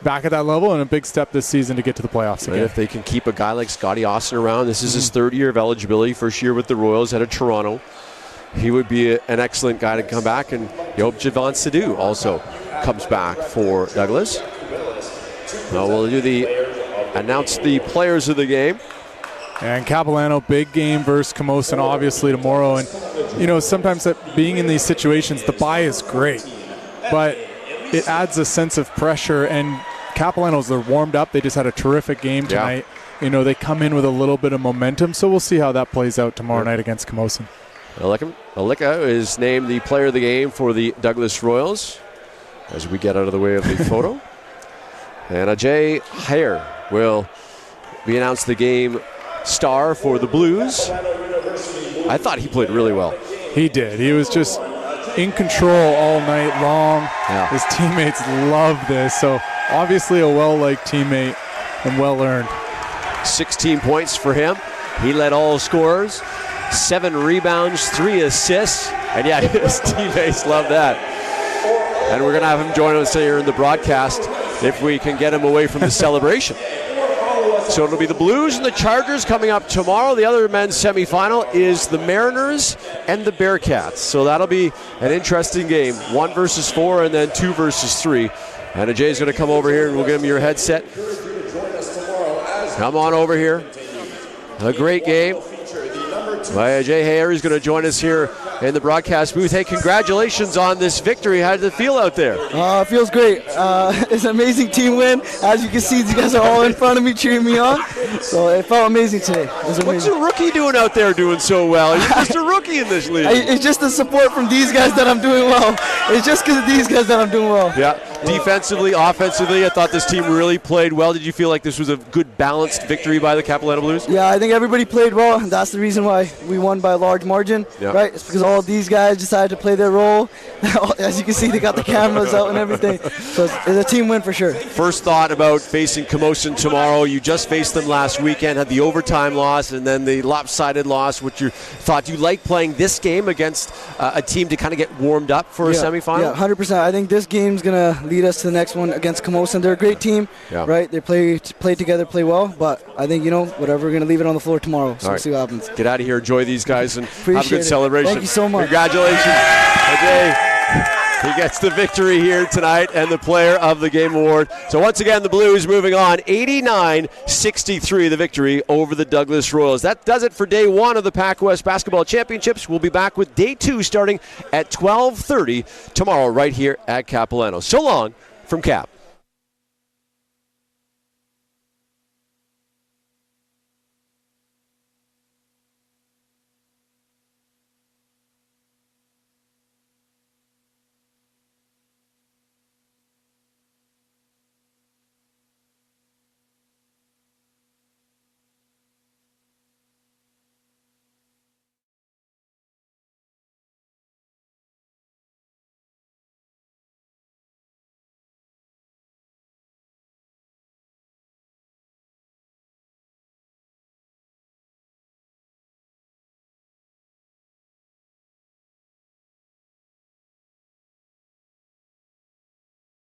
Speaker 5: back at that level and a big step this season to get to the playoffs again.
Speaker 4: If they can keep a guy like Scotty Austin around, this is his 3rd year of eligibility, first year with the Royals out of Toronto. He would be an excellent guy to come back, and you hope Javon Sadu also comes back for Douglas. Now we'll announce the players of the game.
Speaker 5: And Capilano, big game versus Camosun obviously tomorrow. And, you know, sometimes being in these situations, the bye is great, but it adds a sense of pressure. And Capilano's, they're warmed up. They just had a terrific game tonight. You know, they come in with a little bit of momentum, so we'll see how that plays out tomorrow night against Camosun.
Speaker 4: Alika is named the player of the game for the Douglas Royals as we get out of the way of the photo. And Ajay Hare will be announced the game star for the Blues. I thought he played really well.
Speaker 5: He did. He was just in control all night long. His teammates love this. So obviously a well-liked teammate and well-earned.
Speaker 4: 16 points for him. He led all scorers. 7 rebounds, 3 assists. And yeah, his teammates love that. And we're going to have him join us here in the broadcast if we can get him away from the celebration. So it'll be the Blues and the Chargers coming up tomorrow. The other men's semifinal is the Mariners and the Bearcats. So that'll be an interesting game. 1 versus 4 and then 2 versus 3. And Ajay's going to come over here and we'll give him your headset. Come on over here. A great game. Ajay Hare is going to join us here in the broadcast booth. Hey, congratulations on this victory. How did it feel out there?
Speaker 11: It feels great. It's an amazing team win. As you can see, these guys are all in front of me cheering me on. So it felt amazing today.
Speaker 4: What's a rookie doing out there doing so well? You're just a rookie in this league.
Speaker 11: It's just the support from these guys that I'm doing well. It's just because of these guys that I'm doing well.
Speaker 4: Yeah. Defensively, offensively, I thought this team really played well. Did you feel like this was a good balanced victory by the Capilano Blues?
Speaker 11: Yeah, I think everybody played well. That's the reason why we won by a large margin, right? It's because all of these guys decided to play their role. As you can see, they got the cameras out and everything. So it's a team win for sure.
Speaker 4: First thought about facing Camosun tomorrow. You just faced them last weekend, had the overtime loss and then the lopsided loss. What you thought? You like playing this game against a team to kind of get warmed up for a semifinal?
Speaker 11: Yeah, 100%. I think this game's going to lead us to the next one against Camosun. They're a great team, right? They play together, play well, but I think, whatever, we're going to leave it on the floor tomorrow, so we'll see what happens.
Speaker 4: Get out of here, enjoy these guys, and
Speaker 11: Appreciate
Speaker 4: have a good celebration.
Speaker 11: Thank you so much.
Speaker 4: Congratulations. Ajay. He gets the victory here tonight and the Player of the Game award. So once again, the Blues moving on, 89-63, the victory over the Douglas Royals. That does it for day 1 of the PACWEST Basketball Championships. We'll be back with day 2 starting at 12:30 tomorrow right here at Capilano. So long from Cap.